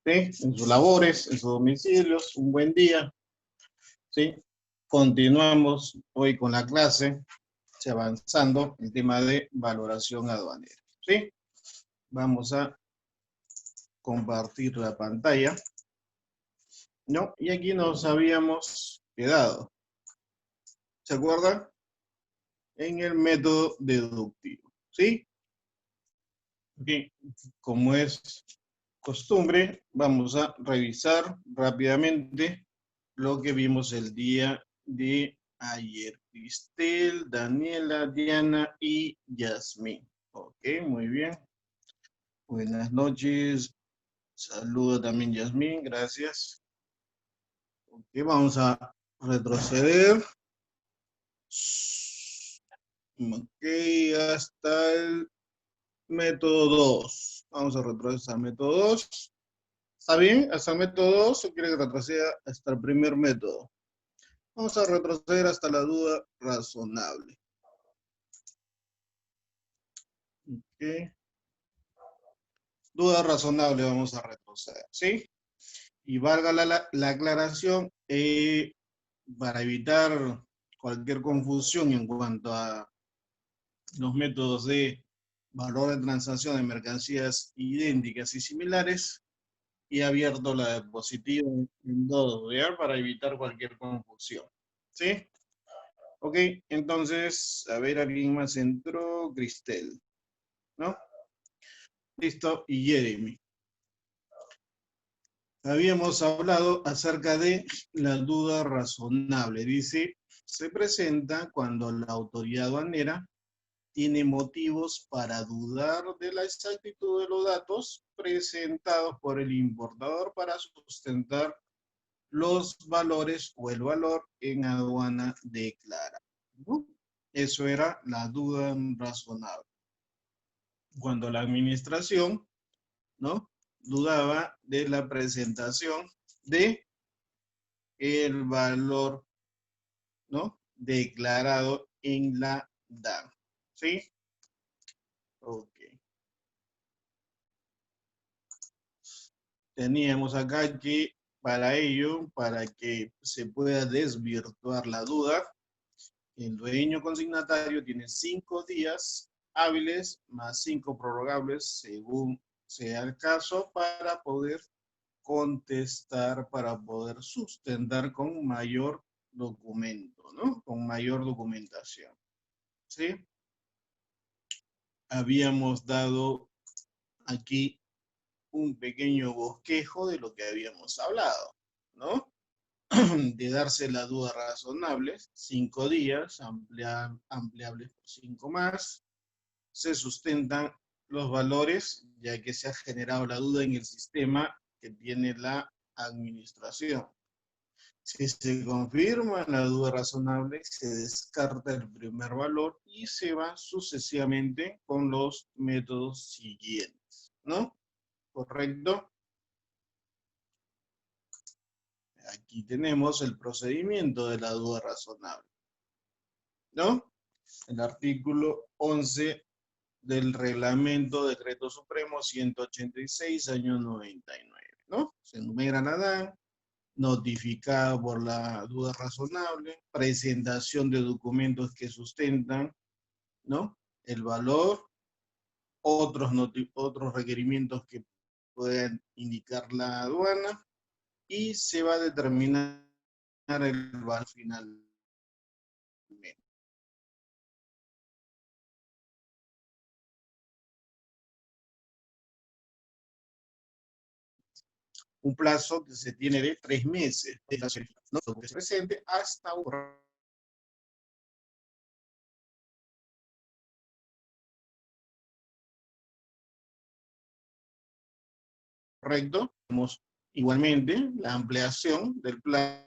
¿sí? En sus labores, en sus domicilios, un buen día, ¿sí? Continuamos hoy con la clase, avanzando el tema de valoración aduanera, ¿sí? Vamos a compartir la pantalla, ¿no? Y aquí nos habíamos quedado, ¿se acuerdan? En el método deductivo, ¿sí? Bien, como es costumbre, vamos a revisar rápidamente lo que vimos el día de ayer. Cristel, Daniela, Diana y Yasmín. Ok, muy bien. Buenas noches. Saludo también Yasmín, gracias. Ok, vamos a retroceder. Ok, hasta el método 2. Vamos a retroceder al método 2. ¿Está bien? ¿Hasta el método 2 o quiere que retroceda hasta el primer método? Vamos a retroceder hasta la duda razonable. Ok. Duda razonable vamos a retroceder, ¿sí? Y valga la aclaración, para evitar cualquier confusión en cuanto a los métodos de valor de transacción de mercancías idénticas y similares, y he abierto la diapositiva en dos, ¿ya? Para evitar cualquier confusión, ¿sí? Ok, entonces, a ver, ¿alguien más entró? Cristel, ¿no? Listo, y Jeremy. Habíamos hablado acerca de la duda razonable. Dice, se presenta cuando la autoridad aduanera tiene motivos para dudar de la exactitud de los datos presentados por el importador para sustentar los valores o el valor en aduana declarada, ¿no? Eso era la duda razonable. Cuando la administración, ¿no?, dudaba de la presentación de el valor, ¿no?, declarado en la DAN. ¿Sí? Ok. Teníamos acá que para ello, para que se pueda desvirtuar la duda, el dueño consignatario tiene 5 días hábiles más 5 prorrogables según sea el caso para poder contestar, para poder sustentar con mayor documento, ¿no? Con mayor documentación, ¿sí? Habíamos dado aquí un pequeño bosquejo de lo que habíamos hablado, ¿no? De darse la duda razonable, 5 días, ampliables por 5 más, se sustentan los valores, ya que se ha generado la duda en el sistema que tiene la administración. Si se confirma la duda razonable, se descarta el primer valor y se va sucesivamente con los métodos siguientes, ¿no? ¿Correcto? Aquí tenemos el procedimiento de la duda razonable, ¿no? El artículo 11 del Reglamento Decreto Supremo 186, año 99, ¿no? Se enumera la DAN, notificado por la duda razonable, presentación de documentos que sustentan, ¿no?, el valor, otros requerimientos que puedan indicar la aduana, y se va a determinar el valor final. Un plazo que se tiene de 3 meses, de la ¿no?, que se presente hasta un correcto. Tenemos igualmente la ampliación del plazo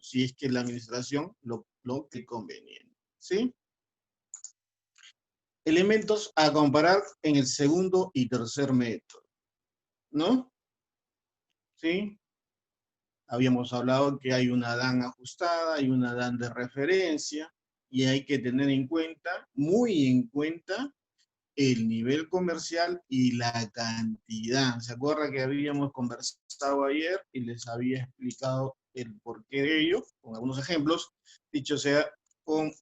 si es que la administración lo que conveniente, ¿sí? Elementos a comparar en el segundo y tercer método, ¿no? ¿Sí? Habíamos hablado que hay una DAN ajustada, hay una DAN de referencia, y hay que tener en cuenta, muy en cuenta, el nivel comercial y la cantidad. ¿Se acuerda que habíamos conversado ayer y les había explicado el porqué de ello, con algunos ejemplos, dicho sea con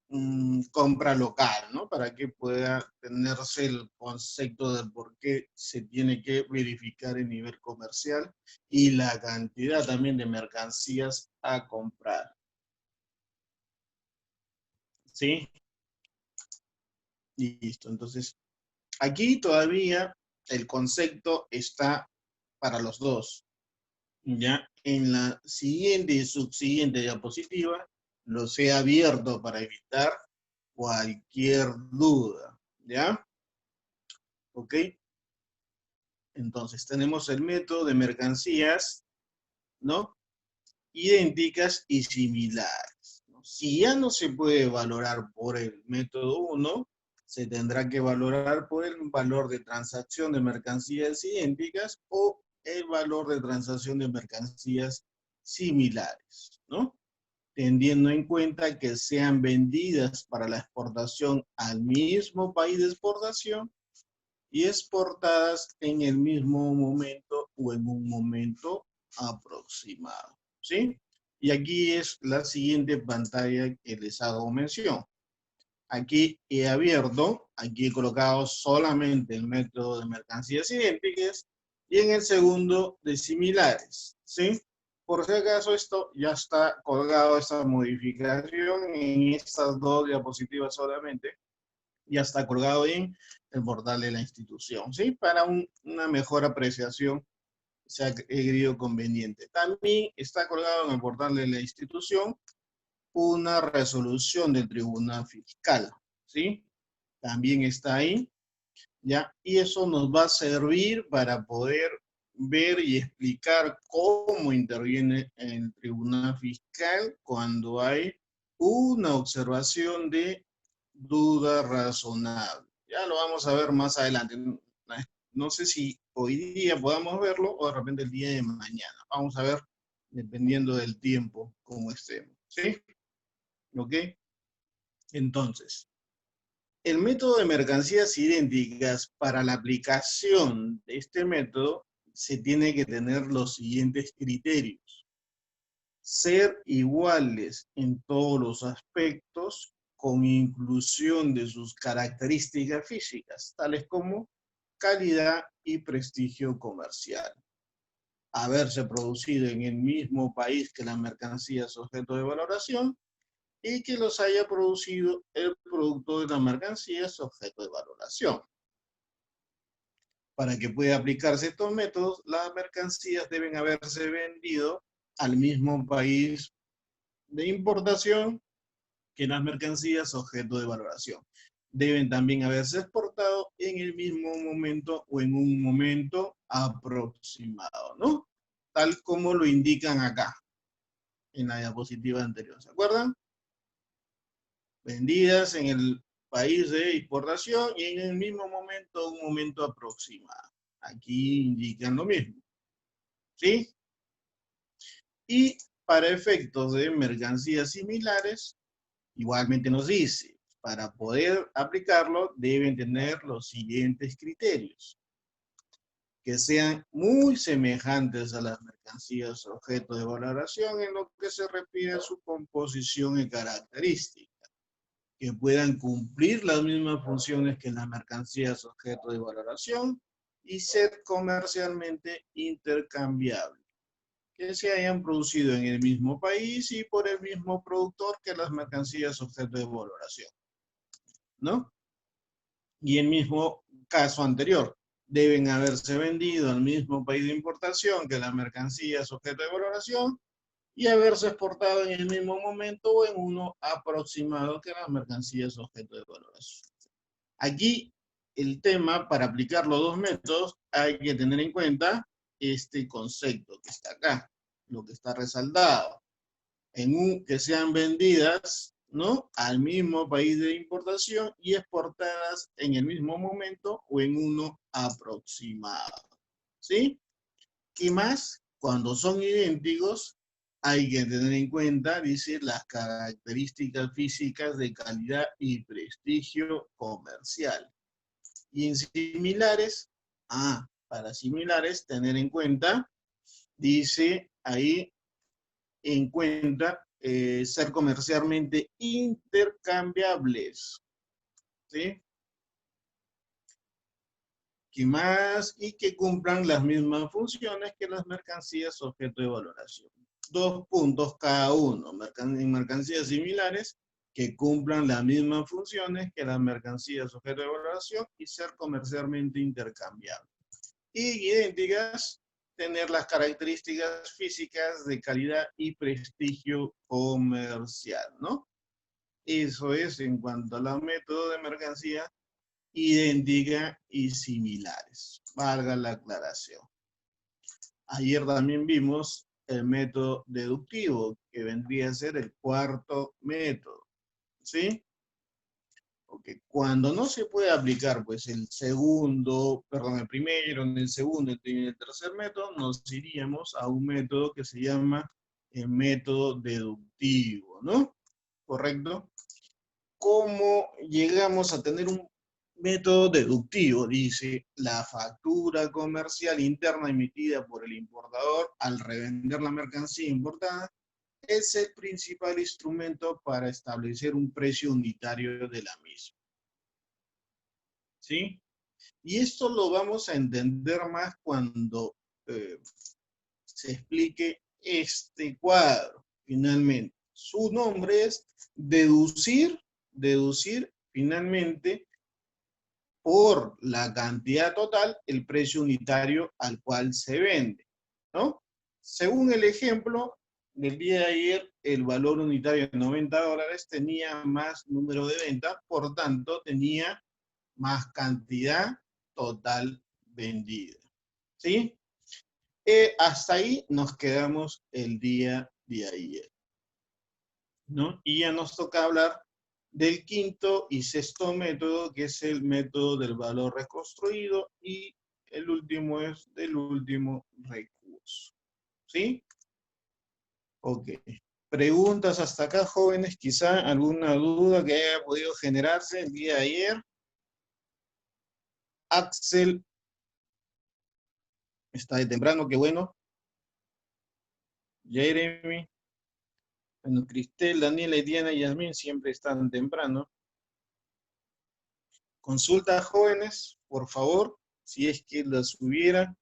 compra local, ¿no? Para que pueda tenerse el concepto del por qué se tiene que verificar el nivel comercial y la cantidad también de mercancías a comprar. ¿Sí? Listo. Entonces, aquí todavía el concepto está para los dos. Ya en la siguiente y subsiguiente diapositiva los he abierto para evitar cualquier duda. ¿Ya? ¿Ok? Entonces tenemos el método de mercancías, ¿no? Idénticas y similares, ¿no? Si ya no se puede valorar por el método 1, se tendrá que valorar por el valor de transacción de mercancías idénticas o el valor de transacción de mercancías similares, ¿no? Teniendo en cuenta que sean vendidas para la exportación al mismo país de exportación y exportadas en el mismo momento o en un momento aproximado, ¿sí? Y aquí es la siguiente pantalla que les hago mención. Aquí he abierto, aquí he colocado solamente el método de mercancías idénticas y en el segundo de similares, ¿sí? Por si acaso esto ya está colgado, esta modificación en estas dos diapositivas solamente, ya está colgado en el portal de la institución, ¿sí? Para una mejor apreciación se ha creído conveniente. También está colgado en el portal de la institución una resolución del Tribunal Fiscal, ¿sí? También está ahí, ¿ya? Y eso nos va a servir para poder ver y explicar cómo interviene el Tribunal Fiscal cuando hay una observación de duda razonable. Ya lo vamos a ver más adelante. No sé si hoy día podamos verlo o de repente el día de mañana. Vamos a ver dependiendo del tiempo como estemos. ¿Sí? ¿Ok? Entonces, el método de mercancías idénticas para la aplicación de este método se tiene que tener los siguientes criterios. Ser iguales en todos los aspectos con inclusión de sus características físicas, tales como calidad y prestigio comercial. Haberse producido en el mismo país que la mercancía es objeto de valoración y que los haya producido el producto de la mercancía es objeto de valoración. Para que pueda aplicarse estos métodos, las mercancías deben haberse vendido al mismo país de importación que las mercancías objeto de valoración. Deben también haberse exportado en el mismo momento o en un momento aproximado, ¿no? Tal como lo indican acá, en la diapositiva anterior, ¿se acuerdan? Vendidas en el país de importación y en el mismo momento, un momento aproximado. Aquí indican lo mismo, ¿sí? Y para efectos de mercancías similares, igualmente nos dice, para poder aplicarlo deben tener los siguientes criterios. Que sean muy semejantes a las mercancías objeto de valoración en lo que se refiere a su composición y características. Que puedan cumplir las mismas funciones que las mercancías objeto de valoración y ser comercialmente intercambiables. Que se hayan producido en el mismo país y por el mismo productor que las mercancías objeto de valoración, ¿no? Y el mismo caso anterior, deben haberse vendido al mismo país de importación que las mercancías objeto de valoración y haberse exportado en el mismo momento o en uno aproximado que las mercancías objeto de valoración. Aquí el tema, para aplicar los dos métodos, hay que tener en cuenta este concepto que está acá, lo que está resaltado. Que sean vendidas, ¿no?, al mismo país de importación y exportadas en el mismo momento o en uno aproximado. ¿Sí? ¿Qué más? Cuando son idénticos, hay que tener en cuenta, dice, las características físicas de calidad y prestigio comercial. Y en similares, para similares, tener en cuenta, dice ahí, en cuenta, ser comercialmente intercambiables, ¿sí? ¿Qué más? Y que cumplan las mismas funciones que las mercancías objeto de valoración. 2 puntos cada uno. En mercancías similares que cumplan las mismas funciones que las mercancías objeto de valoración y ser comercialmente intercambiables. Y idénticas, tener las características físicas de calidad y prestigio comercial, ¿no? Eso es en cuanto a los métodos de mercancía idéntica y similares. Valga la aclaración. Ayer también vimos el método deductivo, que vendría a ser el cuarto método, ¿sí? Porque cuando no se puede aplicar, pues el primero, en el segundo y en el tercer método, nos iríamos a un método que se llama el método deductivo, ¿no? ¿Correcto? ¿Cómo llegamos a tener un método deductivo? Dice, la factura comercial interna emitida por el importador al revender la mercancía importada es el principal instrumento para establecer un precio unitario de la misma. ¿Sí? Y esto lo vamos a entender más cuando se explique este cuadro, finalmente. Su nombre es deducir finalmente por la cantidad total el precio unitario al cual se vende, ¿no? Según el ejemplo del día de ayer, el valor unitario de $90 tenía más número de venta, por tanto tenía más cantidad total vendida, ¿sí? Hasta ahí nos quedamos el día de ayer, ¿no? Y ya nos toca hablar del quinto y sexto método, que es el método del valor reconstruido, y el último es del último recurso, ¿sí? Ok. Preguntas hasta acá, jóvenes, quizá alguna duda que haya podido generarse el día de ayer. Axel está de temprano, qué bueno. Jeremy, bueno, Cristel, Daniela, Diana y Yasmin siempre están temprano. Consultas, jóvenes, por favor, si es que las hubiera.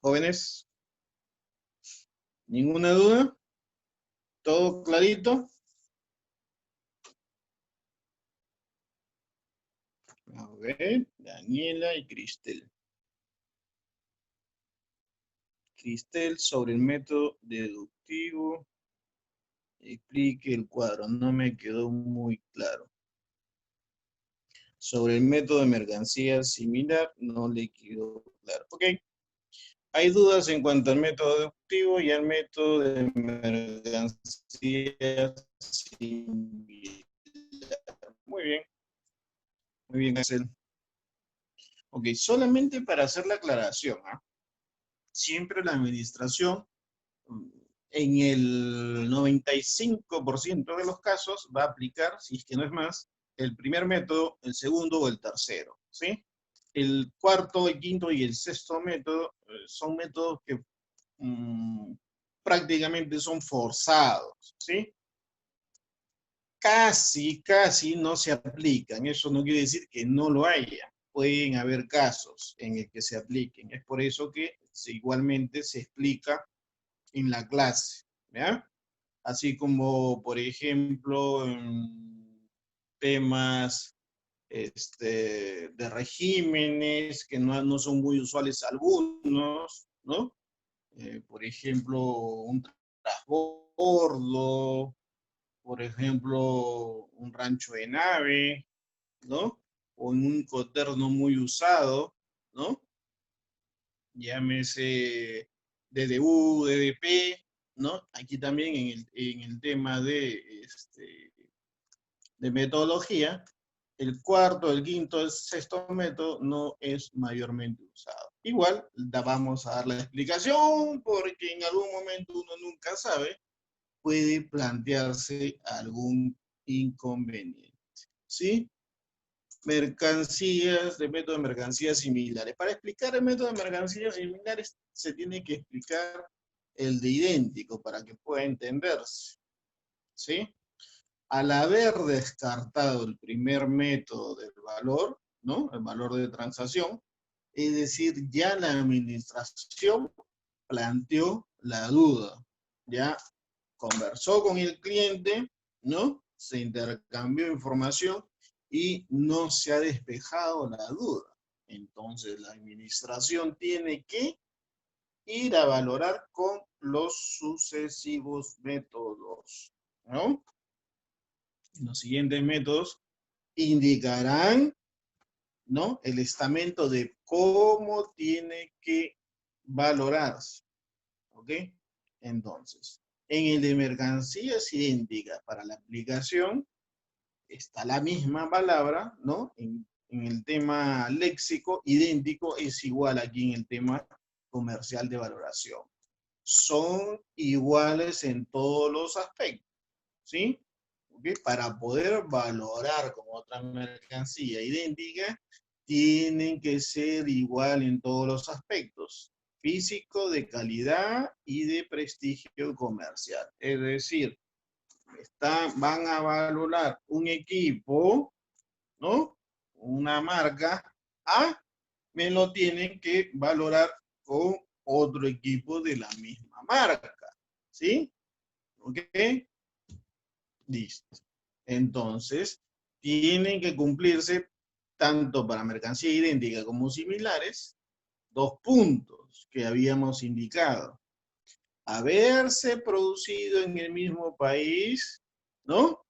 Jóvenes, ¿ninguna duda? ¿Todo clarito? A ver, Daniela y Cristel. Cristel, sobre el método deductivo, explique el cuadro, no me quedó muy claro. Sobre el método de mercancía similar, no le quedó claro. Ok, hay dudas en cuanto al método deductivo y al método de mercancía similar. Muy bien, Axel. Ok, solamente para hacer la aclaración, siempre la administración, en el 95% de los casos, va a aplicar, si es que no es más, el primer método, el segundo o el tercero, ¿sí? El cuarto, el quinto y el sexto método son métodos que prácticamente son forzados, ¿sí? Casi no se aplican. Eso no quiere decir que no lo haya. Pueden haber casos en el que se apliquen. Es por eso que igualmente se explica en la clase, ¿ya? Así como, por ejemplo, en temas de regímenes que no son muy usuales algunos, ¿no? Por ejemplo, un transbordo, por ejemplo, un rancho de nave, ¿no? O en un coterno muy usado, ¿no? Llámese DDU, DDP, ¿no? Aquí también en el tema de metodología, el cuarto, el quinto, el sexto método no es mayormente usado. Igual, vamos a dar la explicación porque en algún momento uno nunca sabe, puede plantearse algún inconveniente. ¿Sí? Mercancías, de método de mercancías similares. Para explicar el método de mercancías similares se tiene que explicar el de idéntico para que pueda entenderse. ¿Sí? Al haber descartado el primer método del valor, ¿no? El valor de transacción, es decir, ya la administración planteó la duda, ya conversó con el cliente, ¿no? Se intercambió información y no se ha despejado la duda. Entonces la administración tiene que ir a valorar con los sucesivos métodos, ¿no? Los siguientes métodos indicarán, ¿no? El estamento de cómo tiene que valorarse, ¿ok? Entonces, en el de mercancías idénticas para la aplicación, está la misma palabra, ¿no? En el tema léxico, idéntico es igual aquí en el tema comercial de valoración. Son iguales en todos los aspectos, ¿sí? ¿Okay? Para poder valorar como otra mercancía idéntica, tienen que ser igual en todos los aspectos, físico, de calidad y de prestigio comercial. Es decir, van a valorar un equipo, ¿no? Una marca A, me lo tienen que valorar con otro equipo de la misma marca, ¿sí? ¿Ok? Listo. Entonces, tienen que cumplirse tanto para mercancía idéntica como similares, dos puntos que habíamos indicado. Haberse producido en el mismo país, ¿no?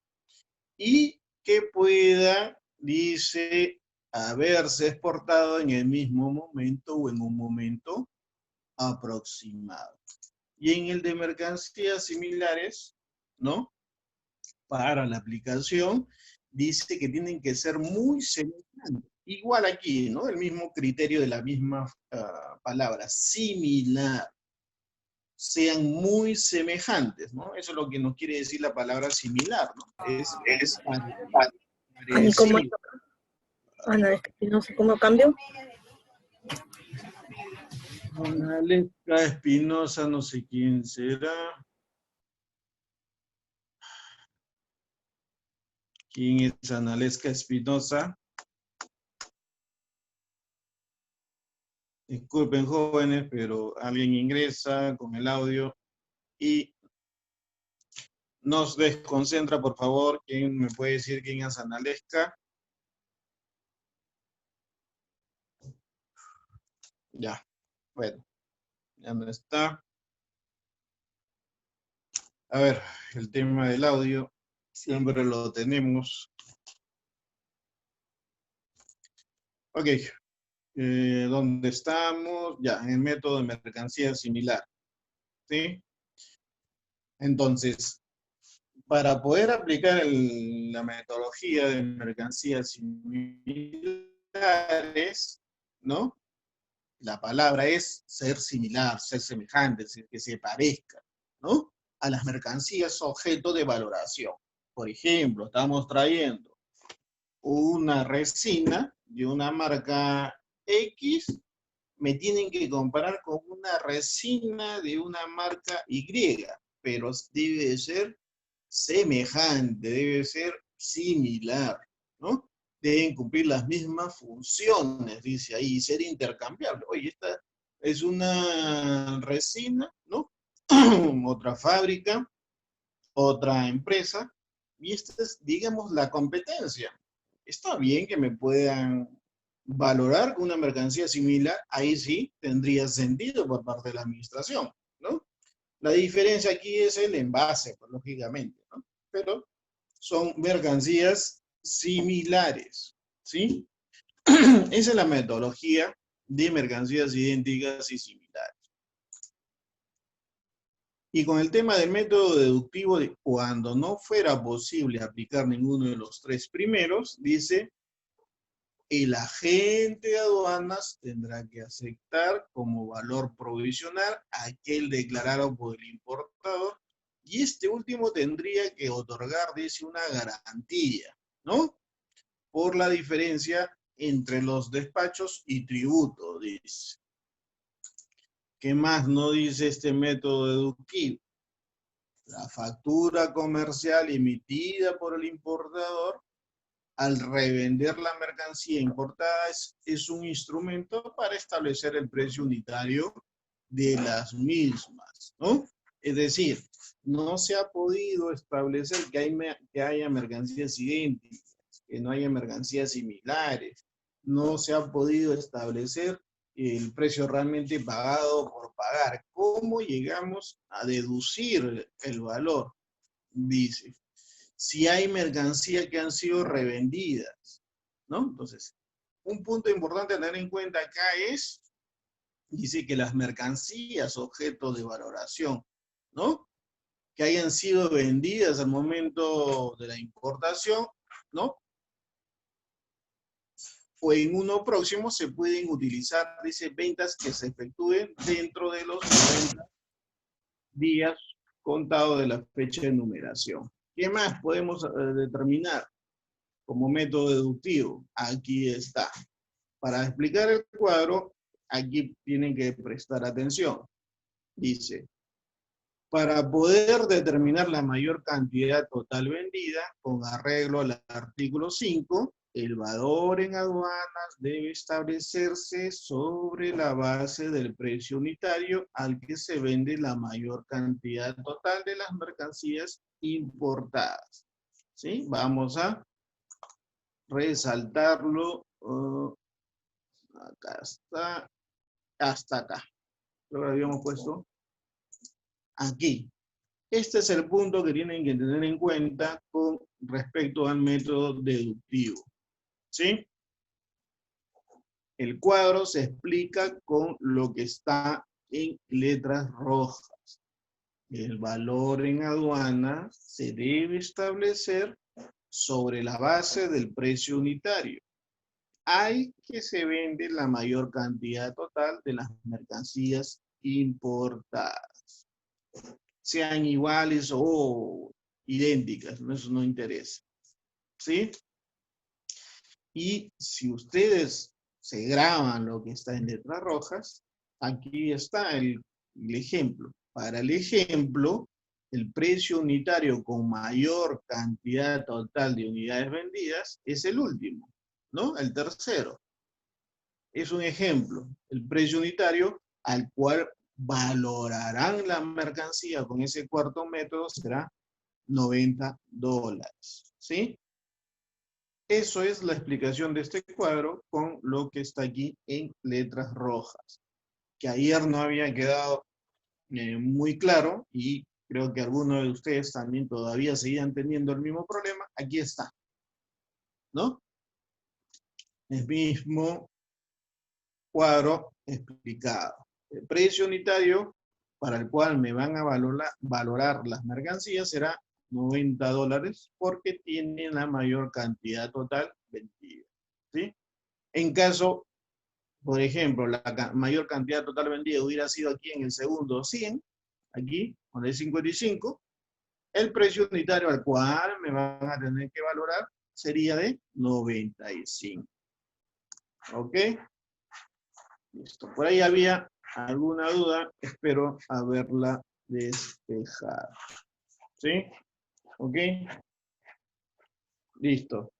Y que pueda, dice, haberse exportado en el mismo momento o en un momento aproximado. Y en el de mercancías similares, ¿no? Para la aplicación, dice que tienen que ser muy semejantes. Igual aquí, ¿no? El mismo criterio de la misma palabra, similar. Sean muy semejantes, ¿no? Eso es lo que nos quiere decir la palabra similar, ¿no? Es ¿Y cómo, parecido. Ana Espinosa, cómo cambio? Analesca Espinosa, no sé quién será. ¿Quién es Analesca Espinosa? Disculpen, jóvenes, pero alguien ingresa con el audio y nos desconcentra, por favor. ¿Quién me puede decir quién es Analesca? Ya, bueno, ya no está. A ver, el tema del audio siempre lo tenemos. Ok, ¿dónde estamos? Ya, en el método de mercancía similar. ¿Sí? Entonces, para poder aplicar la metodología de mercancías similares, ¿no? La palabra es ser similar, ser semejante, es decir, que se parezca, ¿no? A las mercancías objeto de valoración. Por ejemplo, estamos trayendo una resina de una marca X, me tienen que comparar con una resina de una marca Y, pero debe ser semejante, debe ser similar, ¿no? Deben cumplir las mismas funciones, dice ahí, y ser intercambiable. Oye, esta es una resina, ¿no? Otra fábrica, otra empresa, y esta es, digamos, la competencia. Está bien que me puedan valorar una mercancía similar, ahí sí tendría sentido por parte de la administración, ¿no? La diferencia aquí es el envase, pues, lógicamente, ¿no? Pero son mercancías similares, ¿sí? Esa es la metodología de mercancías idénticas y similares. Y con el tema del método deductivo, cuando no fuera posible aplicar ninguno de los tres primeros, dice, el agente de aduanas tendrá que aceptar como valor provisional aquel declarado por el importador, y este último tendría que otorgar, dice, una garantía, ¿no? Por la diferencia entre los despachos y tributo, dice. ¿Qué más no dice este método deductivo? La factura comercial emitida por el importador al revender la mercancía importada es un instrumento para establecer el precio unitario de las mismas, ¿no? Es decir, no se ha podido establecer que haya mercancías idénticas, que no haya mercancías similares, no se ha podido establecer el precio realmente pagado por pagar. ¿Cómo llegamos a deducir el valor? Dice, si hay mercancías que han sido revendidas, ¿no? Entonces, un punto importante a tener en cuenta acá es, dice que las mercancías objeto de valoración, ¿no? Que hayan sido vendidas al momento de la importación, ¿no? O en uno próximo se pueden utilizar, dice, ventas que se efectúen dentro de los 90 días contados de la fecha de numeración. ¿Qué más podemos determinar como método deductivo? Aquí está. Para explicar el cuadro, aquí tienen que prestar atención. Dice, para poder determinar la mayor cantidad total vendida, con arreglo al artículo 5, el valor en aduanas debe establecerse sobre la base del precio unitario al que se vende la mayor cantidad total de las mercancías importadas. ¿Sí? Vamos a resaltarlo. Acá está, hasta acá. Lo habíamos puesto aquí. Este es el punto que tienen que tener en cuenta con respecto al método deductivo. ¿Sí? El cuadro se explica con lo que está en letras rojas. El valor en aduana se debe establecer sobre la base del precio unitario. Hay que se vende la mayor cantidad total de las mercancías importadas. Sean iguales o idénticas, eso no interesa. ¿Sí? Y si ustedes se graban lo que está en letras rojas, aquí está el ejemplo. Para el ejemplo, el precio unitario con mayor cantidad total de unidades vendidas es el último, ¿no? El tercero. Es un ejemplo. El precio unitario al cual valorarán la mercancía con ese cuarto método será $90. ¿Sí? Eso es la explicación de este cuadro con lo que está aquí en letras rojas. Que ayer no había quedado muy claro y creo que algunos de ustedes también todavía seguían teniendo el mismo problema. Aquí está, ¿no? El mismo cuadro explicado. El precio unitario para el cual me van a valorar las mercancías será $90 porque tienen la mayor cantidad total vendida. ¿Sí? En caso, por ejemplo, la mayor cantidad total vendida hubiera sido aquí en el segundo 100, aquí, con el 55, el precio unitario al cual me van a tener que valorar sería de 95. ¿Ok? Listo. Por ahí había alguna duda, espero haberla despejado. ¿Sí? ¿Ok? Listo.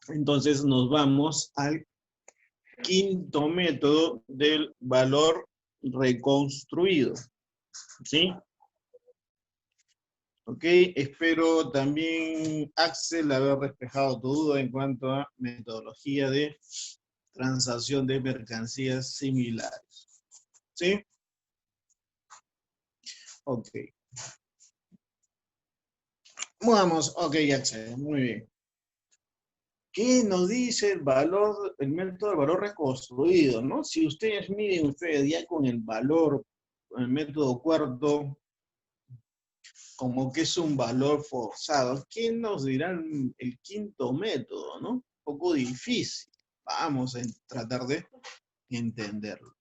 Entonces nos vamos al quinto método del valor reconstruido. ¿Sí? Ok, espero también, Axel, haber despejado tu duda en cuanto a metodología de transacción de mercancías similares. ¿Sí? Ok. Vamos, ok, Axel, muy bien. ¿Qué nos dice el valor, el método del valor reconstruido, ¿no? Si ustedes miden ya con el valor, el método cuarto, como que es un valor forzado. ¿Quién nos dirá el quinto método, no? Un poco difícil. Vamos a tratar de entenderlo.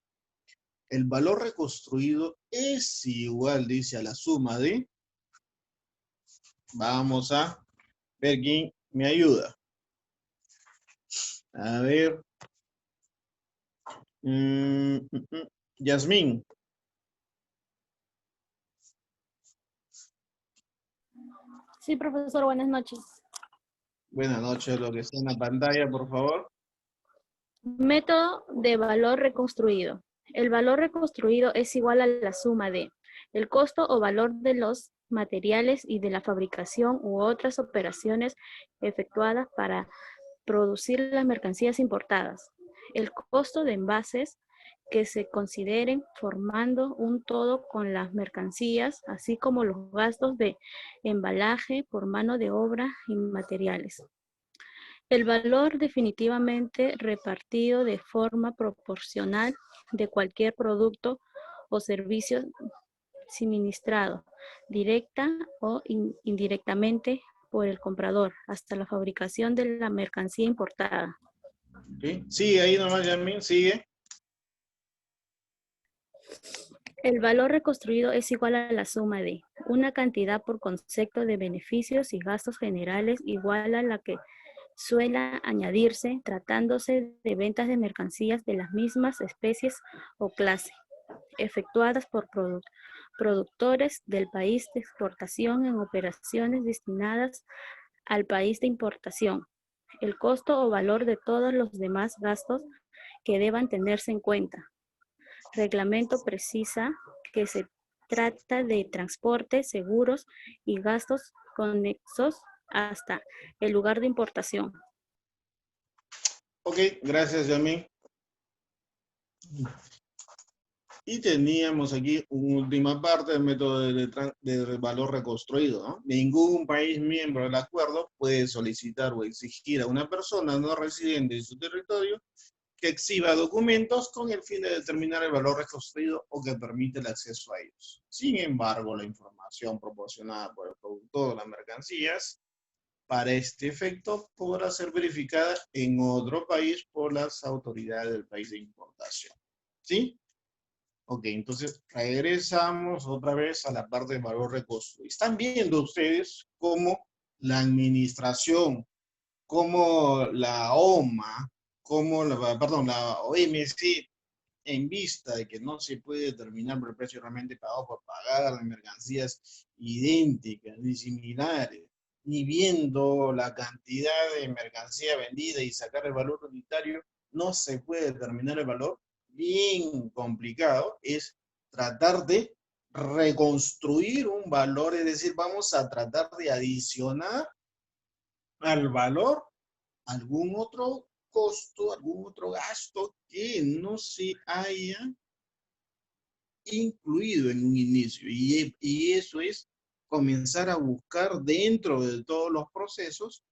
El valor reconstruido es igual, dice, a la suma de... Vamos a ver quién me ayuda. A ver. Yasmín. Sí, profesor, buenas noches. Buenas noches, lo que está en la pantalla, por favor. Método de valor reconstruido. El valor reconstruido es igual a la suma de el costo o valor de los materiales y de la fabricación u otras operaciones efectuadas para producir las mercancías importadas, el costo de envases que se consideren formando un todo con las mercancías, así como los gastos de embalaje por mano de obra y materiales. El valor definitivamente repartido de forma proporcional de cualquier producto o servicio suministrado, directa o indirectamente por el comprador, hasta la fabricación de la mercancía importada. ¿Sí? Sigue ahí nomás, Yasmín, sigue. El valor reconstruido es igual a la suma de una cantidad por concepto de beneficios y gastos generales igual a la que suele añadirse tratándose de ventas de mercancías de las mismas especies o clase, efectuadas por productores del país de exportación en operaciones destinadas al país de importación. El costo o valor de todos los demás gastos que deban tenerse en cuenta. Reglamento precisa que se trata de transporte, seguros y gastos conexos hasta el lugar de importación. Ok, gracias, Yasmín. Y teníamos aquí una última parte del método de valor reconstruido, ¿no? Ningún país miembro del acuerdo puede solicitar o exigir a una persona no residente en su territorio que exhiba documentos con el fin de determinar el valor reconstruido o que permite el acceso a ellos. Sin embargo, la información proporcionada por el productor de las mercancías para este efecto podrá ser verificada en otro país por las autoridades del país de importación. ¿Sí? Ok, entonces regresamos otra vez a la parte de valor reconstruido. Están viendo ustedes cómo la administración, cómo la OMA, la OMC, en vista de que no se puede determinar por el precio realmente pagado por pagar las mercancías idénticas ni similares, ni viendo la cantidad de mercancía vendida y sacar el valor unitario, no se puede determinar el valor. Bien complicado es tratar de reconstruir un valor, es decir, vamos a tratar de adicionar al valor algún otro costo, algún otro gasto que no se haya incluido en un inicio. Y eso es comenzar a buscar dentro de todos los procesos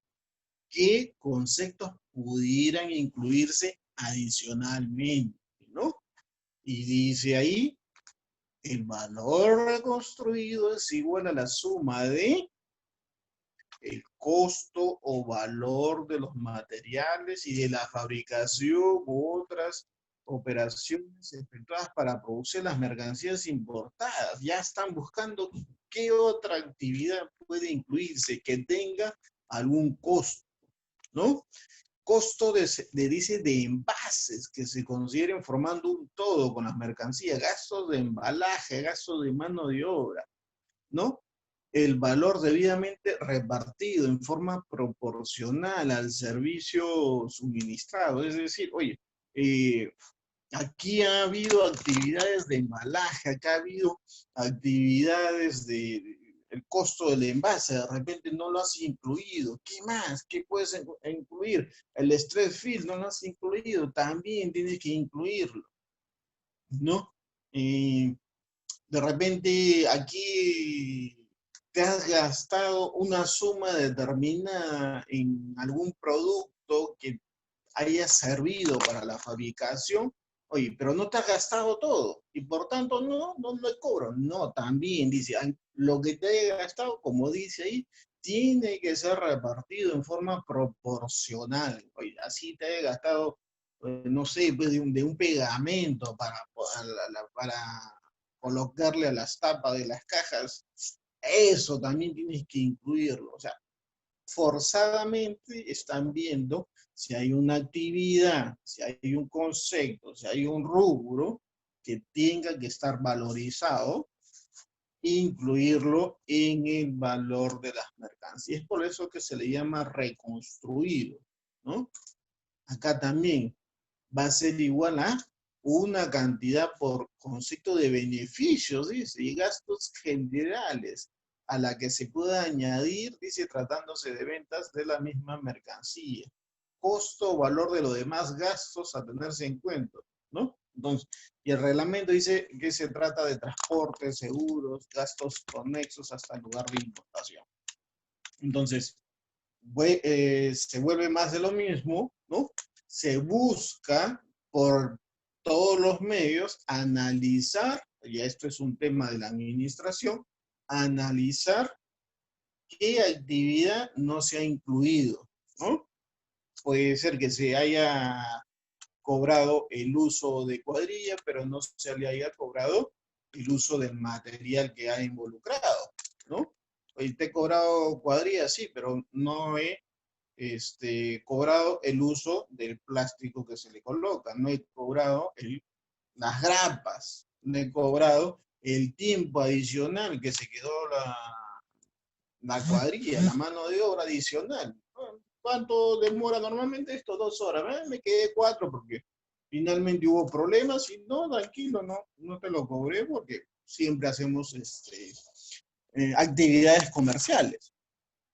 qué conceptos pudieran incluirse adicionalmente, ¿no? Y dice ahí, el valor reconstruido es igual a la suma de el costo o valor de los materiales y de la fabricación u otras operaciones efectuadas para producir las mercancías importadas. Ya están buscando qué otra actividad puede incluirse que tenga algún costo, ¿no? Costo dice de envases que se consideren formando un todo con las mercancías, gastos de embalaje, gastos de mano de obra, ¿no? El valor debidamente repartido en forma proporcional al servicio suministrado. Es decir, oye, aquí ha habido actividades de embalaje, acá ha habido actividades el costo del envase, de repente no lo has incluido. ¿Qué más? ¿Qué puedes incluir? El stress field no lo has incluido, también tienes que incluirlo, ¿no? De repente aquí te has gastado una suma determinada en algún producto que haya servido para la fabricación. Oye, pero no te has gastado todo y por tanto no lo cobro. No, también dice, lo que te haya gastado, como dice ahí, tiene que ser repartido en forma proporcional. Oye, así te haya gastado, no sé, pues de un pegamento para colocarle a las tapas de las cajas. Eso también tienes que incluirlo. O sea, forzadamente están viendo si hay una actividad, si hay un concepto, si hay un rubro que tenga que estar valorizado, incluirlo en el valor de las mercancías. Es por eso que se le llama reconstruido, ¿no? Acá también va a ser igual a una cantidad por concepto de beneficios, dice, y gastos generales a la que se pueda añadir, dice, tratándose de ventas de la misma mercancía. Costo o valor de los demás gastos a tenerse en cuenta, ¿no? Entonces, y el reglamento dice que se trata de transporte, seguros, gastos conexos hasta el lugar de importación. Entonces, se vuelve más de lo mismo, ¿no? Se busca por todos los medios analizar, y esto es un tema de la administración, analizar qué actividad no se ha incluido, ¿no? Puede ser que se haya cobrado el uso de cuadrilla, pero no se le haya cobrado el uso del material que ha involucrado, ¿no? Oye, te he cobrado cuadrilla, sí, pero no he cobrado el uso del plástico que se le coloca, no he cobrado las grapas, no he cobrado el tiempo adicional que se quedó la cuadrilla, la mano de obra adicional. ¿Cuánto demora normalmente esto? 2 horas. Me quedé 4 porque finalmente hubo problemas y no, tranquilo, no te lo cobré porque siempre hacemos actividades comerciales,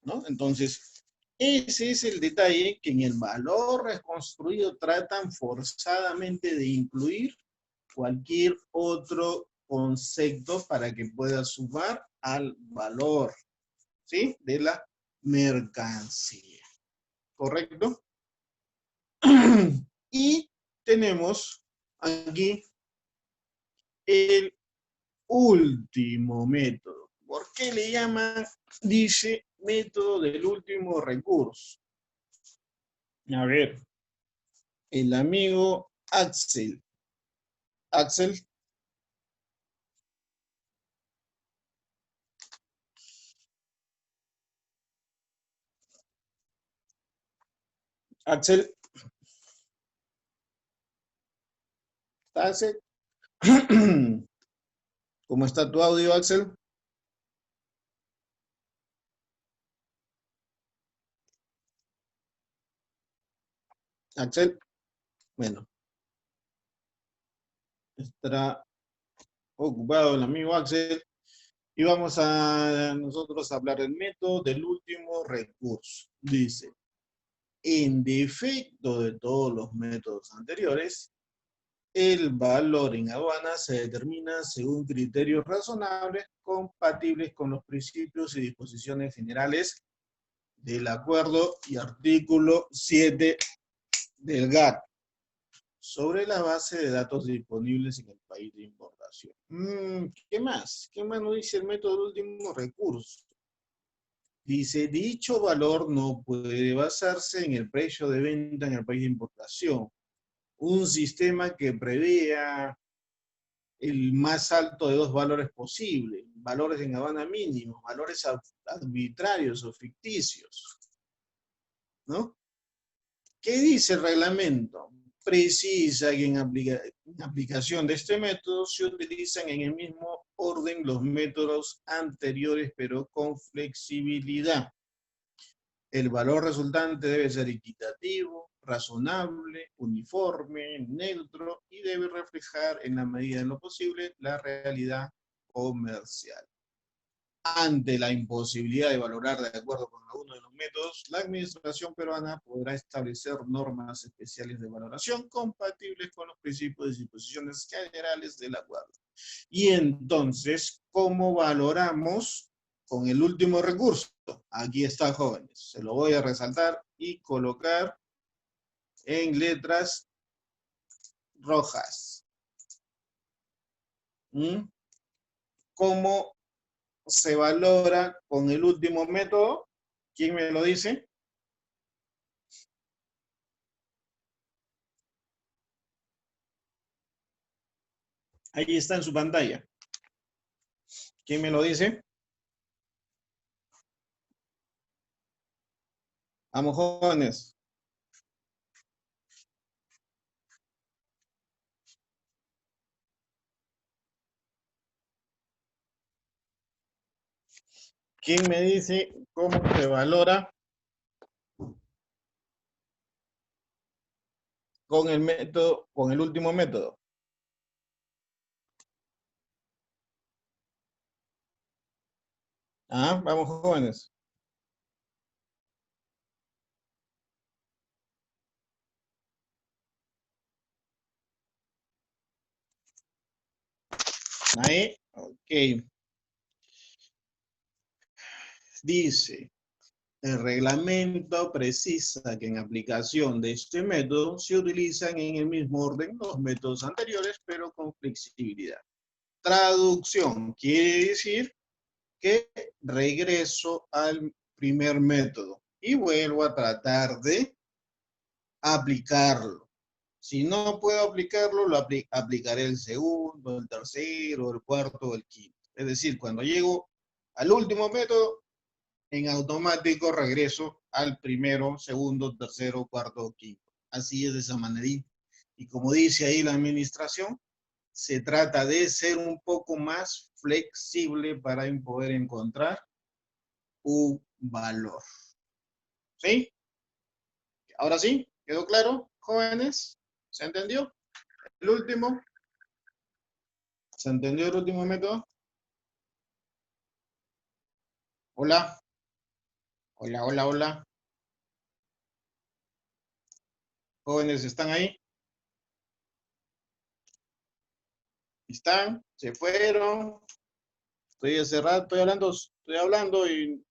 ¿no? Entonces, ese es el detalle que en el valor reconstruido tratan forzadamente de incluir cualquier otro concepto para que pueda sumar al valor, ¿sí? De la mercancía. ¿Correcto? Y tenemos aquí el último método. ¿Por qué le llaman, dice, método del último recurso? A ver, el amigo Axel. Axel. Axel. Axel. ¿Cómo está tu audio, Axel? Axel. Bueno, estará ocupado el amigo Axel. Y vamos a nosotros a hablar del método del último recurso. Dice, en defecto de todos los métodos anteriores, el valor en aduana se determina según criterios razonables compatibles con los principios y disposiciones generales del acuerdo y artículo 7 del GATT sobre la base de datos disponibles en el país de importación. ¿Qué más? ¿Qué más nos dice el método de último recurso? Dice, dicho valor no puede basarse en el precio de venta en el país de importación. Un sistema que prevea el más alto de dos valores posibles, valores en aduana mínimos, valores arbitrarios o ficticios, ¿no? ¿Qué dice el reglamento? Precisa que en aplicación de este método se utilizan en el mismo orden los métodos anteriores, pero con flexibilidad. El valor resultante debe ser equitativo, razonable, uniforme, neutro y debe reflejar en la medida de lo posible la realidad comercial. Ante la imposibilidad de valorar de acuerdo con alguno de los métodos, la administración peruana podrá establecer normas especiales de valoración compatibles con los principios y disposiciones generales del acuerdo. Y entonces, ¿cómo valoramos con el último recurso? Aquí está, jóvenes. Se lo voy a resaltar y colocar en letras Rojas. ¿Mm? ¿Cómo se valora con el último método? ¿Quién me lo dice? Ahí está en su pantalla. ¿Quién me lo dice? Vamos, jóvenes. ¿Quién me dice cómo se valora con el método, con el último método? Ah, vamos, jóvenes. Ahí, ok. Dice, el reglamento precisa que en aplicación de este método se utilizan en el mismo orden los métodos anteriores, pero con flexibilidad. Traducción quiere decir que regreso al primer método y vuelvo a tratar de aplicarlo. Si no puedo aplicarlo, aplicaré el segundo, el tercero, el cuarto, el quinto. Es decir, cuando llego al último método, en automático regreso al primero, segundo, tercero, cuarto, quinto. Así es de esa manera. Y como dice ahí la administración, se trata de ser un poco más flexible para poder encontrar un valor. ¿Sí? Ahora sí, ¿quedó claro, jóvenes? ¿Se entendió? El último. ¿Se entendió el último método? Hola. Hola, hola, hola. Jóvenes, ¿están ahí? ¿Están? ¿Se fueron? Estoy hace rato, estoy hablando y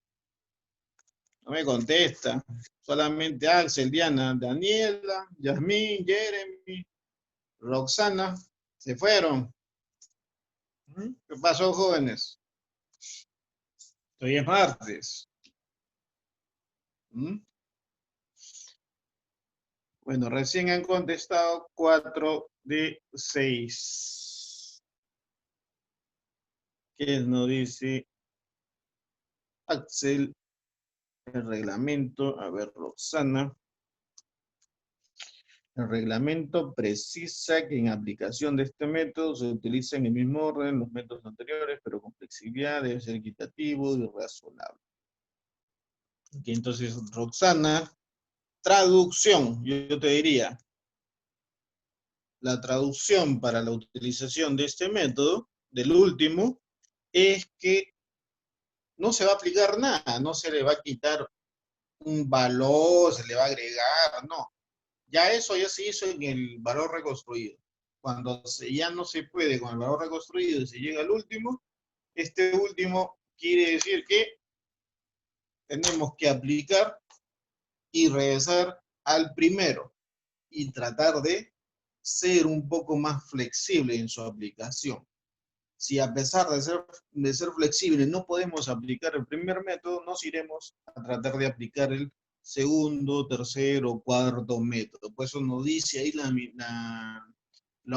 no me contesta. Solamente Axel, Diana, Daniela, Yasmín, Jeremy, Roxana. Se fueron. ¿Qué pasó, jóvenes? Hoy es martes. ¿Mm? Bueno, recién han contestado 4 de 6. ¿Qué nos dice Axel? El reglamento, a ver, Roxana. El reglamento precisa que en aplicación de este método se utiliza en el mismo orden los métodos anteriores, pero con flexibilidad, debe ser equitativo y razonable. Okay, entonces, Roxana, traducción, yo te diría, la traducción para la utilización de este método, del último, es que no se va a aplicar nada, no se le va a quitar un valor, se le va a agregar, no. Ya eso ya se hizo en el valor reconstruido. Cuando ya no se puede con el valor reconstruido y se llega al último, este último quiere decir que tenemos que aplicar y regresar al primero y tratar de ser un poco más flexible en su aplicación. Si a pesar de ser flexible no podemos aplicar el primer método, nos iremos a tratar de aplicar el segundo, tercero, cuarto método. Por eso nos dice ahí la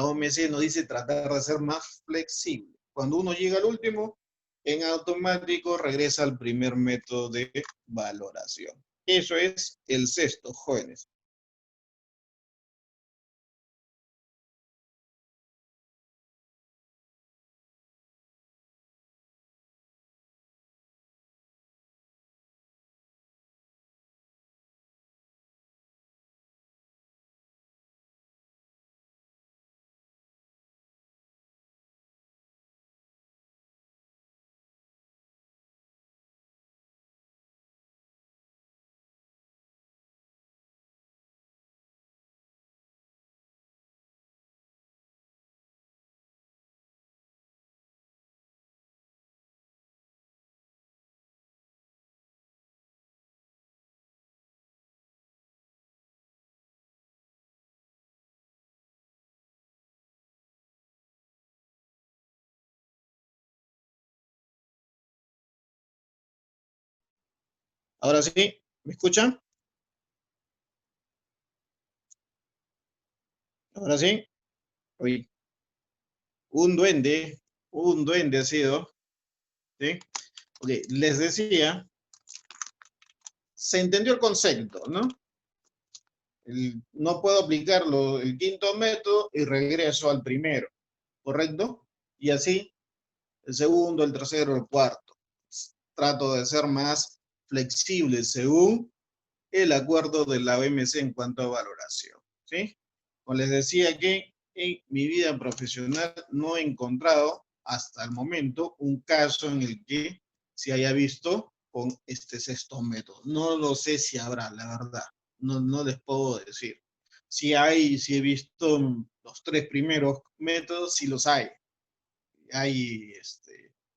OMC, nos dice tratar de ser más flexible. Cuando uno llega al último, en automático regresa al primer método de valoración. Eso es el sexto, jóvenes. Ahora sí, ¿me escuchan? Ahora sí. Oye, un duende ha sido, ¿sí? Ok, les decía, se entendió el concepto, ¿no? No puedo aplicarlo el quinto método y regreso al primero, ¿correcto? Y así, el segundo, el tercero, el cuarto. Trato de ser más flexible según el acuerdo de la OMC en cuanto a valoración, ¿sí? Como les decía que en mi vida profesional no he encontrado hasta el momento un caso en el que se haya visto con este sexto método. No lo sé si habrá, la verdad. No les puedo decir. Si hay, si he visto los tres primeros métodos, sí los hay. Hay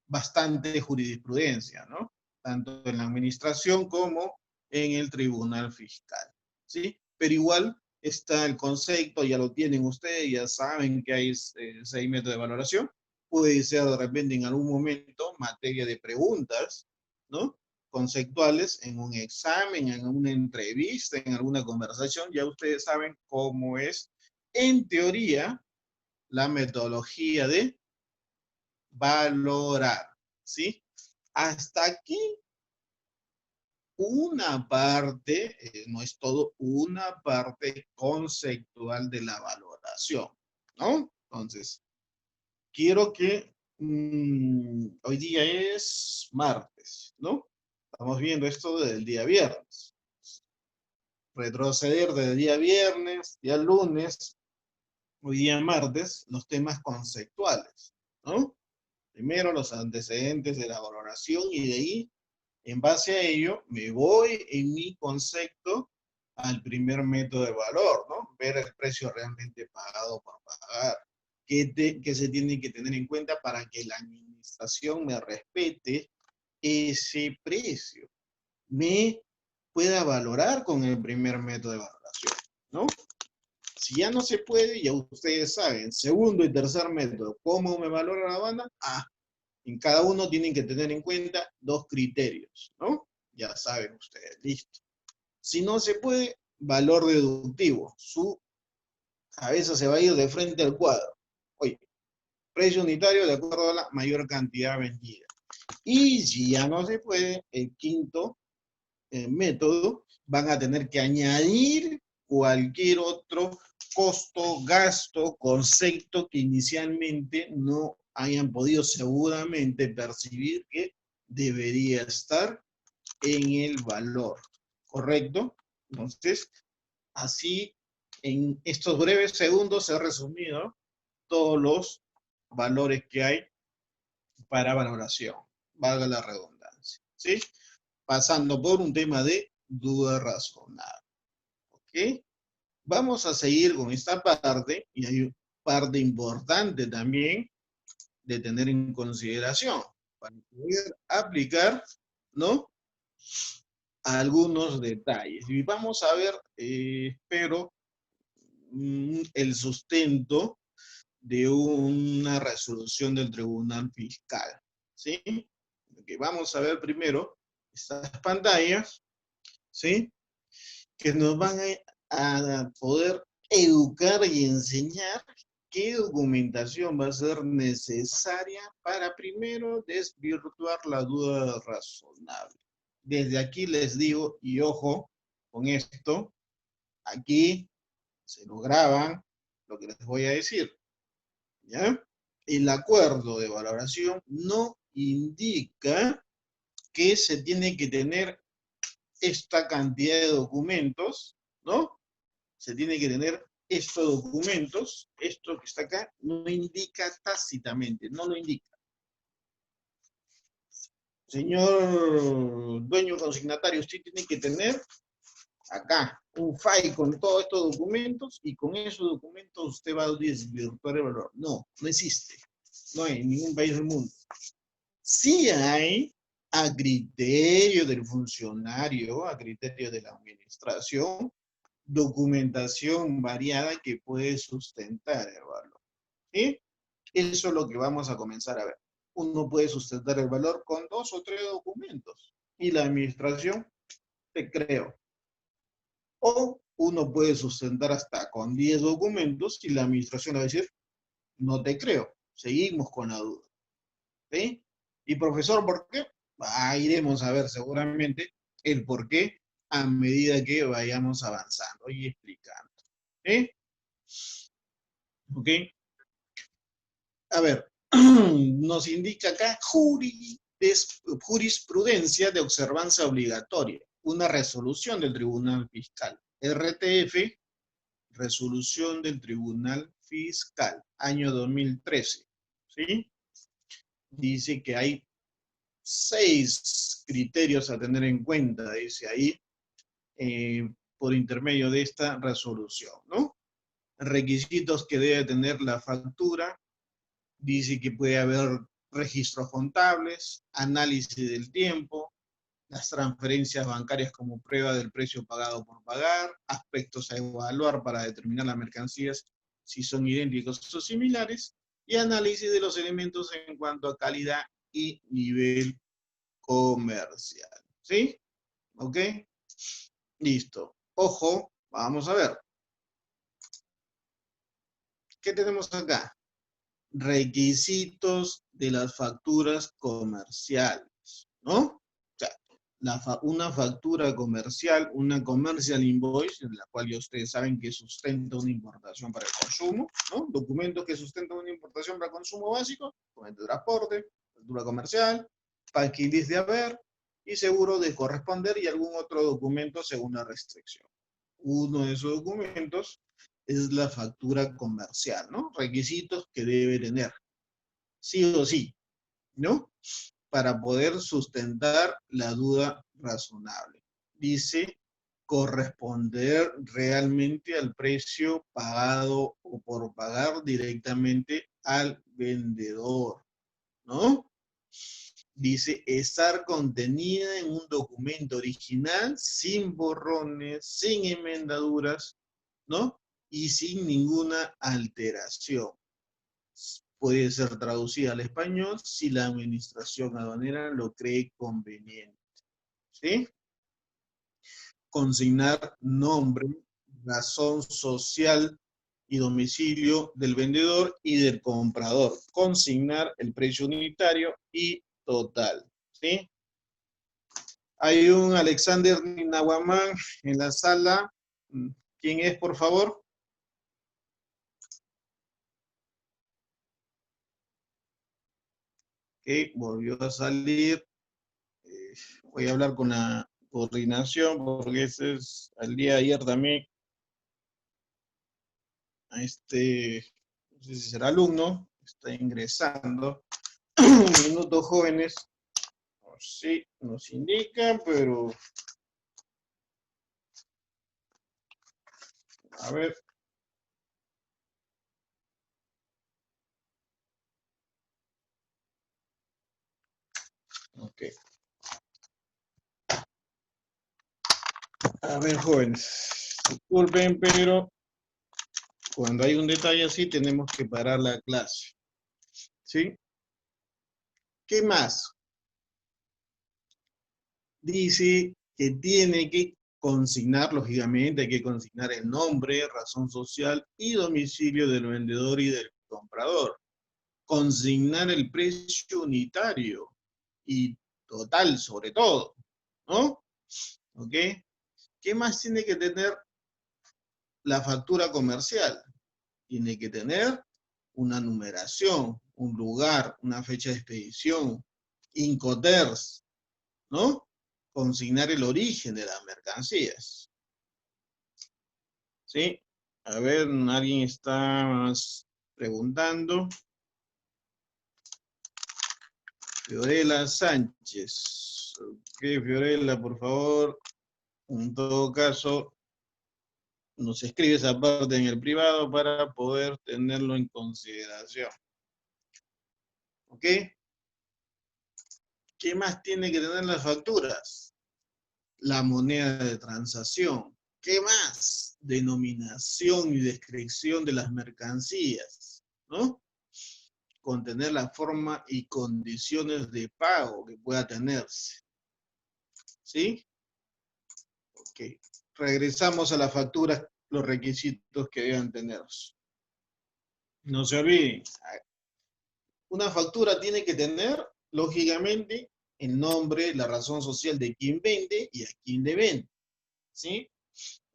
bastante jurisprudencia, ¿no? Tanto en la administración como en el tribunal fiscal, ¿sí? Pero igual está el concepto, ya lo tienen ustedes, ya saben que hay 6 métodos de valoración. Puede ser de repente en algún momento materia de preguntas, ¿no? Conceptuales en un examen, en una entrevista, en alguna conversación, ya ustedes saben cómo es, en teoría, la metodología de valorar, ¿sí? Hasta aquí una parte, no es todo, una parte conceptual de la valoración, ¿no? Entonces, quiero que hoy día es martes, ¿no? Estamos viendo esto del día viernes. Retroceder del día viernes, día lunes, hoy día martes, los temas conceptuales, ¿no? Primero los antecedentes de la valoración y de ahí, en base a ello, me voy en mi concepto al primer método de valor, ¿no? Ver el precio realmente pagado por pagar. ¿Qué se tiene que tener en cuenta para que la administración me respete ese precio? Me pueda valorar con el primer método de valoración, ¿no? Si ya no se puede, ya ustedes saben, segundo y tercer método, ¿cómo me valora la banda? Ah, en cada uno tienen que tener en cuenta 2 criterios, ¿no? Ya saben ustedes, listo. Si no se puede, valor deductivo. Su cabeza se va a ir de frente al cuadro. Oye, precio unitario de acuerdo a la mayor cantidad vendida. Y si ya no se puede, el quinto método, van a tener que añadir cualquier otro costo, gasto, concepto que inicialmente no hayan podido seguramente percibir que debería estar en el valor, ¿correcto? Entonces, así en estos breves segundos he resumido todos los valores que hay para valoración, valga la redundancia, ¿sí? Pasando por un tema de duda razonable, ¿ok? Vamos a seguir con esta parte, y hay una parte importante también de tener en consideración para poder aplicar, ¿no? Algunos detalles. Y vamos a ver, espero, el sustento de una resolución del Tribunal Fiscal, ¿sí? Okay, vamos a ver primero estas pantallas, ¿sí? Que nos van a poder educar y enseñar qué documentación va a ser necesaria para primero desvirtuar la duda razonable. Desde aquí les digo, y ojo con esto, aquí se lo graban lo que les voy a decir, ¿ya? El acuerdo de valoración no indica que se tiene que tener esta cantidad de documentos, ¿no? Se tiene que tener estos documentos, esto que está acá, no indica tácitamente, no lo indica. Señor dueño consignatario, usted tiene que tener acá un file con todos estos documentos y con esos documentos usted va a desvirtuar el valor. No, no existe. No hay en ningún país del mundo. Sí hay a criterio del funcionario, a criterio de la administración, documentación variada que puede sustentar el valor. ¿Sí? Eso es lo que vamos a comenzar a ver. Uno puede sustentar el valor con 2 o 3 documentos y la administración te creo. O uno puede sustentar hasta con 10 documentos y la administración va a decir, no te creo, seguimos con la duda. ¿Sí? Y profesor, ¿por qué? Iremos a ver seguramente el por qué a medida que vayamos avanzando y explicando. ¿Sí? ¿Ok? A ver, nos indica acá jurisprudencia de observancia obligatoria, una resolución del Tribunal Fiscal. RTF, resolución del Tribunal Fiscal, año 2013. ¿Sí? Dice que hay 6 criterios a tener en cuenta, dice ahí, por intermedio de esta resolución, ¿no? Requisitos que debe tener la factura, dice que puede haber registros contables, análisis del tiempo, las transferencias bancarias como prueba del precio pagado por pagar, aspectos a evaluar para determinar las mercancías si son idénticos o similares, y análisis de los elementos en cuanto a calidad y nivel comercial. ¿Sí? ¿Ok? Listo. Ojo, vamos a ver. ¿Qué tenemos acá? Requisitos de las facturas comerciales, ¿no? O sea, una factura comercial, una commercial invoice, en la cual ya ustedes saben que sustenta una importación para el consumo, ¿no? Documentos que sustentan una importación para consumo básico, documento de transporte, factura comercial, packing list de haber, y seguro de corresponder y algún otro documento según la restricción. Uno de esos documentos es la factura comercial, ¿no? Requisitos que debe tener, sí o sí, ¿no? Para poder sustentar la duda razonable. Dice, corresponder realmente al precio pagado o por pagar directamente al vendedor, ¿no? Dice, estar contenida en un documento original, sin borrones, sin enmendaduras, ¿no? Y sin ninguna alteración. Puede ser traducida al español si la administración aduanera lo cree conveniente. ¿Sí? Consignar nombre, razón social y domicilio del vendedor y del comprador. Consignar el precio unitario y total. ¿Sí? Hay un Alexander Nahuamán en la sala. ¿Quién es, por favor? Ok, volvió a salir. Voy a hablar con la coordinación porque ese es el día de ayer también. A no sé si será alumno, está ingresando. Un minuto, jóvenes. Sí, nos indican, pero a ver. Ok. A ver, jóvenes. Disculpen, pero cuando hay un detalle así tenemos que parar la clase. ¿Sí? ¿Qué más? Dice que tiene que consignar, lógicamente, hay que consignar el nombre, razón social y domicilio del vendedor y del comprador. Consignar el precio unitario y total, sobre todo, ¿no? ¿Ok? ¿Qué más tiene que tener la factura comercial? Tiene que tener una numeración, un lugar, una fecha de expedición, Incoterms, ¿no? Consignar el origen de las mercancías. ¿Sí? A ver, alguien está preguntando. Fiorella Sánchez. Ok, Fiorella, por favor. En todo caso, nos escribe esa parte en el privado para poder tenerlo en consideración. ¿Ok? ¿Qué más tiene que tener las facturas? La moneda de transacción. ¿Qué más? Denominación y descripción de las mercancías, ¿no? Contener la forma y condiciones de pago que pueda tenerse. ¿Sí? Ok. Regresamos a la factura, los requisitos que deben tener. No se olviden, una factura tiene que tener, lógicamente, el nombre, la razón social de quien vende y a quién le vende, ¿sí?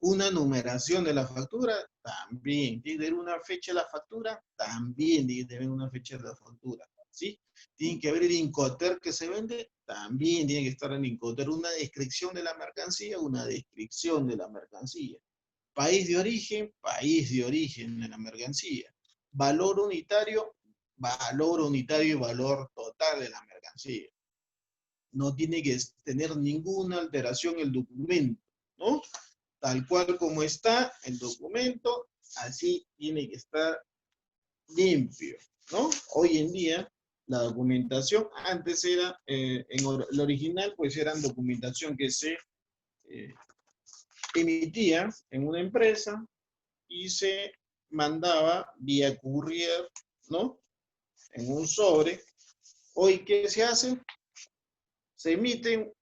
Una numeración de la factura, también. Tiene que tener una fecha de la factura, también tiene que tener una fecha de la factura, ¿sí? Tiene que haber el Incoterm que se vende, también tiene que estar en Incoterm. Una descripción de la mercancía, una descripción de la mercancía. País de origen de la mercancía. Valor unitario y valor total de la mercancía. No tiene que tener ninguna alteración el documento, ¿no? Tal cual como está el documento, así tiene que estar limpio, ¿no? Hoy en día, la documentación, antes era, el original, pues eran documentación que se emitía en una empresa y se mandaba vía courier, ¿no? En un sobre. Hoy, ¿qué se hace? Se emiten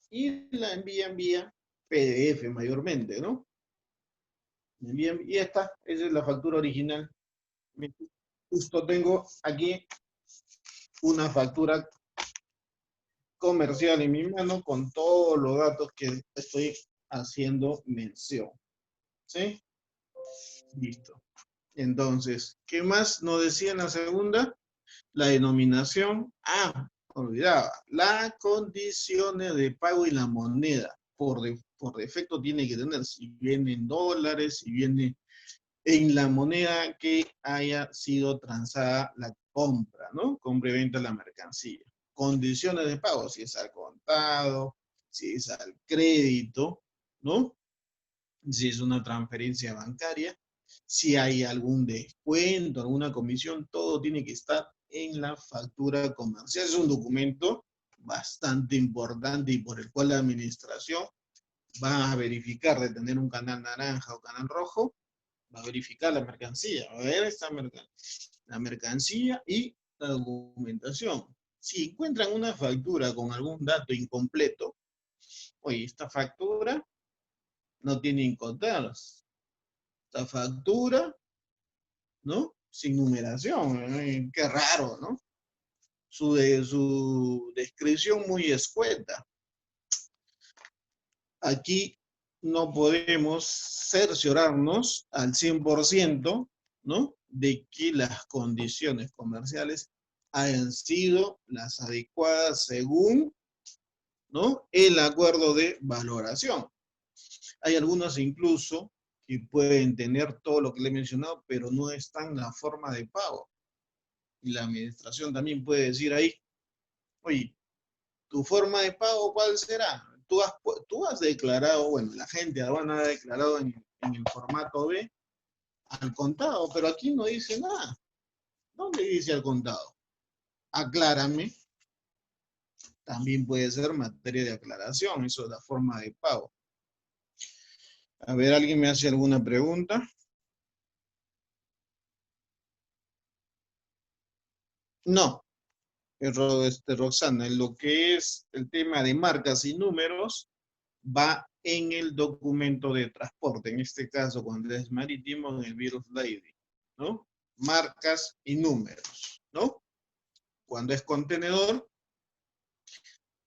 y la envían vía PDF mayormente, ¿no? Y esa es la factura original. Justo tengo aquí una factura comercial en mi mano con todos los datos que estoy haciendo mención. ¿Sí? Listo. Entonces, ¿qué más nos decía en la segunda? La denominación. Olvidaba. Las condiciones de pago y la moneda. Por defecto tiene que tener, si viene en dólares, si viene en la moneda que haya sido transada la compra, ¿no? Compra y venta de la mercancía. Condiciones de pago, si es al contado, si es al crédito, ¿no? Si es una transferencia bancaria, si hay algún descuento, alguna comisión, todo tiene que estar en la factura comercial. Es un documento bastante importante y por el cual la administración va a verificar de tener un canal naranja o canal rojo, va a verificar la mercancía, va a ver la mercancía y la documentación. Si encuentran una factura con algún dato incompleto, oye, esta factura no tiene Incoterms. Esta factura, ¿no? Sin numeración, qué raro, ¿no? Su descripción muy escueta. Aquí no podemos cerciorarnos al 100%, ¿no? De que las condiciones comerciales hayan sido las adecuadas según, ¿no? El acuerdo de valoración. Hay algunos incluso que pueden tener todo lo que le he mencionado, pero no están en la forma de pago. Y la administración también puede decir ahí, oye, ¿tu forma de pago cuál será? Tú has declarado, bueno, la gente de aduana ha declarado en el formato B al contado, pero aquí no dice nada. ¿Dónde dice al contado? Aclárame. También puede ser materia de aclaración, eso es la forma de pago. A ver, ¿alguien me hace alguna pregunta? No, Roxana, en lo que es el tema de marcas y números, va en el documento de transporte, en este caso cuando es marítimo, en el Bill of Lading, ¿no? Marcas y números, ¿no? Cuando es contenedor,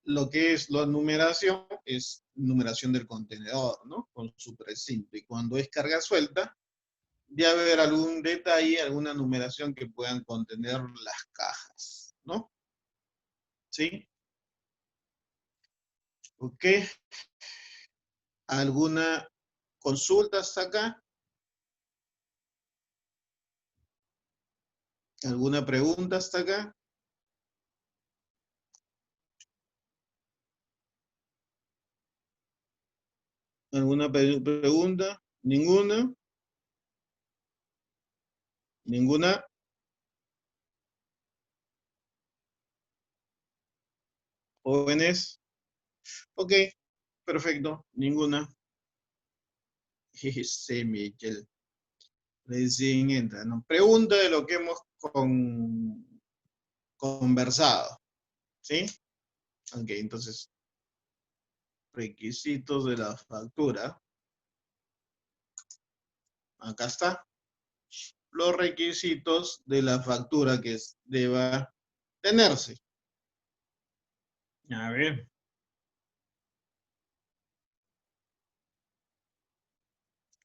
lo que es la numeración es numeración del contenedor, ¿no? Con su precinto. Y cuando es carga suelta, debe haber algún detalle, alguna numeración que puedan contener las cajas, ¿no? ¿Sí? ¿Ok? ¿Alguna consulta hasta acá? ¿Alguna pregunta hasta acá? ¿Alguna pregunta? ¿Ninguna? ¿Ninguna? ¿Jóvenes? Ok, perfecto. Ninguna. Sí, Michel. Recién entra, ¿no? Pregunta de lo que hemos conversado. ¿Sí? Ok, entonces requisitos de la factura. Acá está. Los requisitos de la factura que deba tenerse. A ver.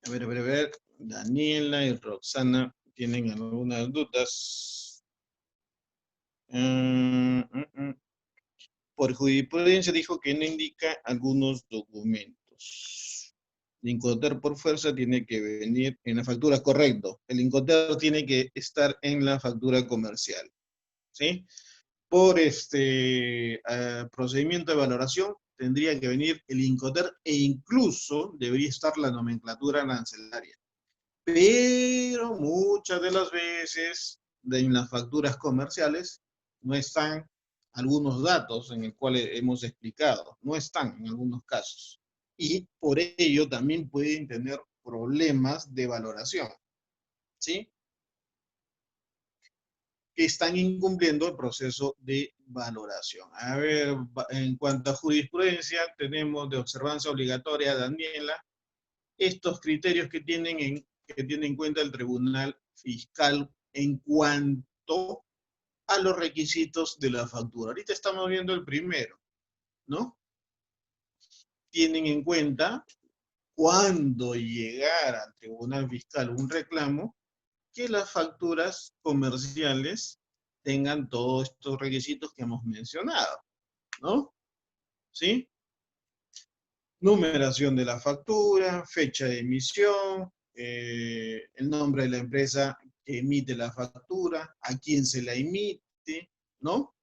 A ver. Daniela y Roxana tienen algunas dudas. Por jurisprudencia dijo que no indica algunos documentos. El Incoterm por fuerza tiene que venir en la factura, correcto. El Incoterm tiene que estar en la factura comercial. ¿Sí? Por procedimiento de valoración tendría que venir el Incoterm e incluso debería estar la nomenclatura arancelaria. Pero muchas de las veces en las facturas comerciales no están algunos datos en el cual hemos explicado, no están en algunos casos. Y por ello también pueden tener problemas de valoración, ¿sí? Que están incumpliendo el proceso de valoración. A ver, en cuanto a jurisprudencia, tenemos de observancia obligatoria, Daniela, estos criterios que tiene en cuenta el Tribunal Fiscal en cuanto a los requisitos de la factura. Ahorita estamos viendo el primero, ¿no? Tienen en cuenta, cuando llegara al Tribunal Fiscal un reclamo, que las facturas comerciales tengan todos estos requisitos que hemos mencionado, ¿no? ¿Sí? Numeración de la factura, fecha de emisión, el nombre de la empresa que emite la factura, a quién se la emite, ¿no?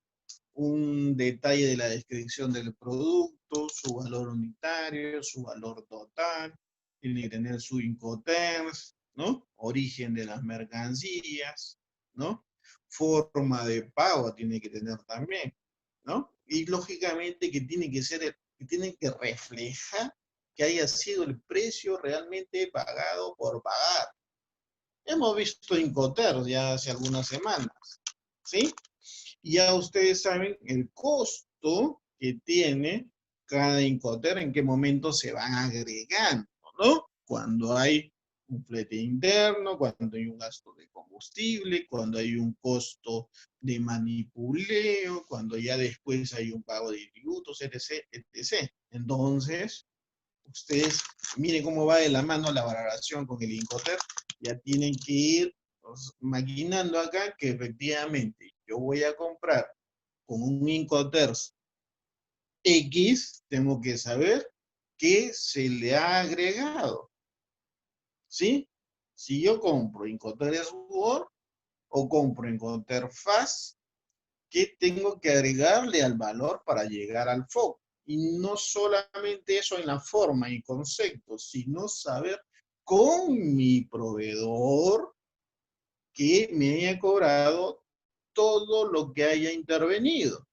Un detalle de la descripción del producto, su valor unitario, su valor total, tiene que tener su Incoterms, ¿no? Origen de las mercancías, ¿no? Forma de pago tiene que tener también, ¿no? Y lógicamente que tiene que ser, que tiene que reflejar que haya sido el precio realmente pagado por pagar. Hemos visto Incoterms ya hace algunas semanas, ¿sí? Ya ustedes saben el costo que tiene cada Incoterm, en qué momento se van agregando, ¿no? Cuando hay un flete interno, cuando hay un gasto de combustible, cuando hay un costo de manipuleo, cuando ya después hay un pago de tributos, etc., etc. Entonces, ustedes miren cómo va de la mano la valoración con el Incoterm, ya tienen que ir maquinando acá que efectivamente yo voy a comprar con un Incoterm X, tengo que saber qué se le ha agregado, ¿sí? Si yo compro Incoterm Word o compro Incoterm Fast, ¿qué tengo que agregarle al valor para llegar al foco? Y no solamente eso en la forma y concepto, sino saber con mi proveedor que me haya cobrado todo lo que haya intervenido,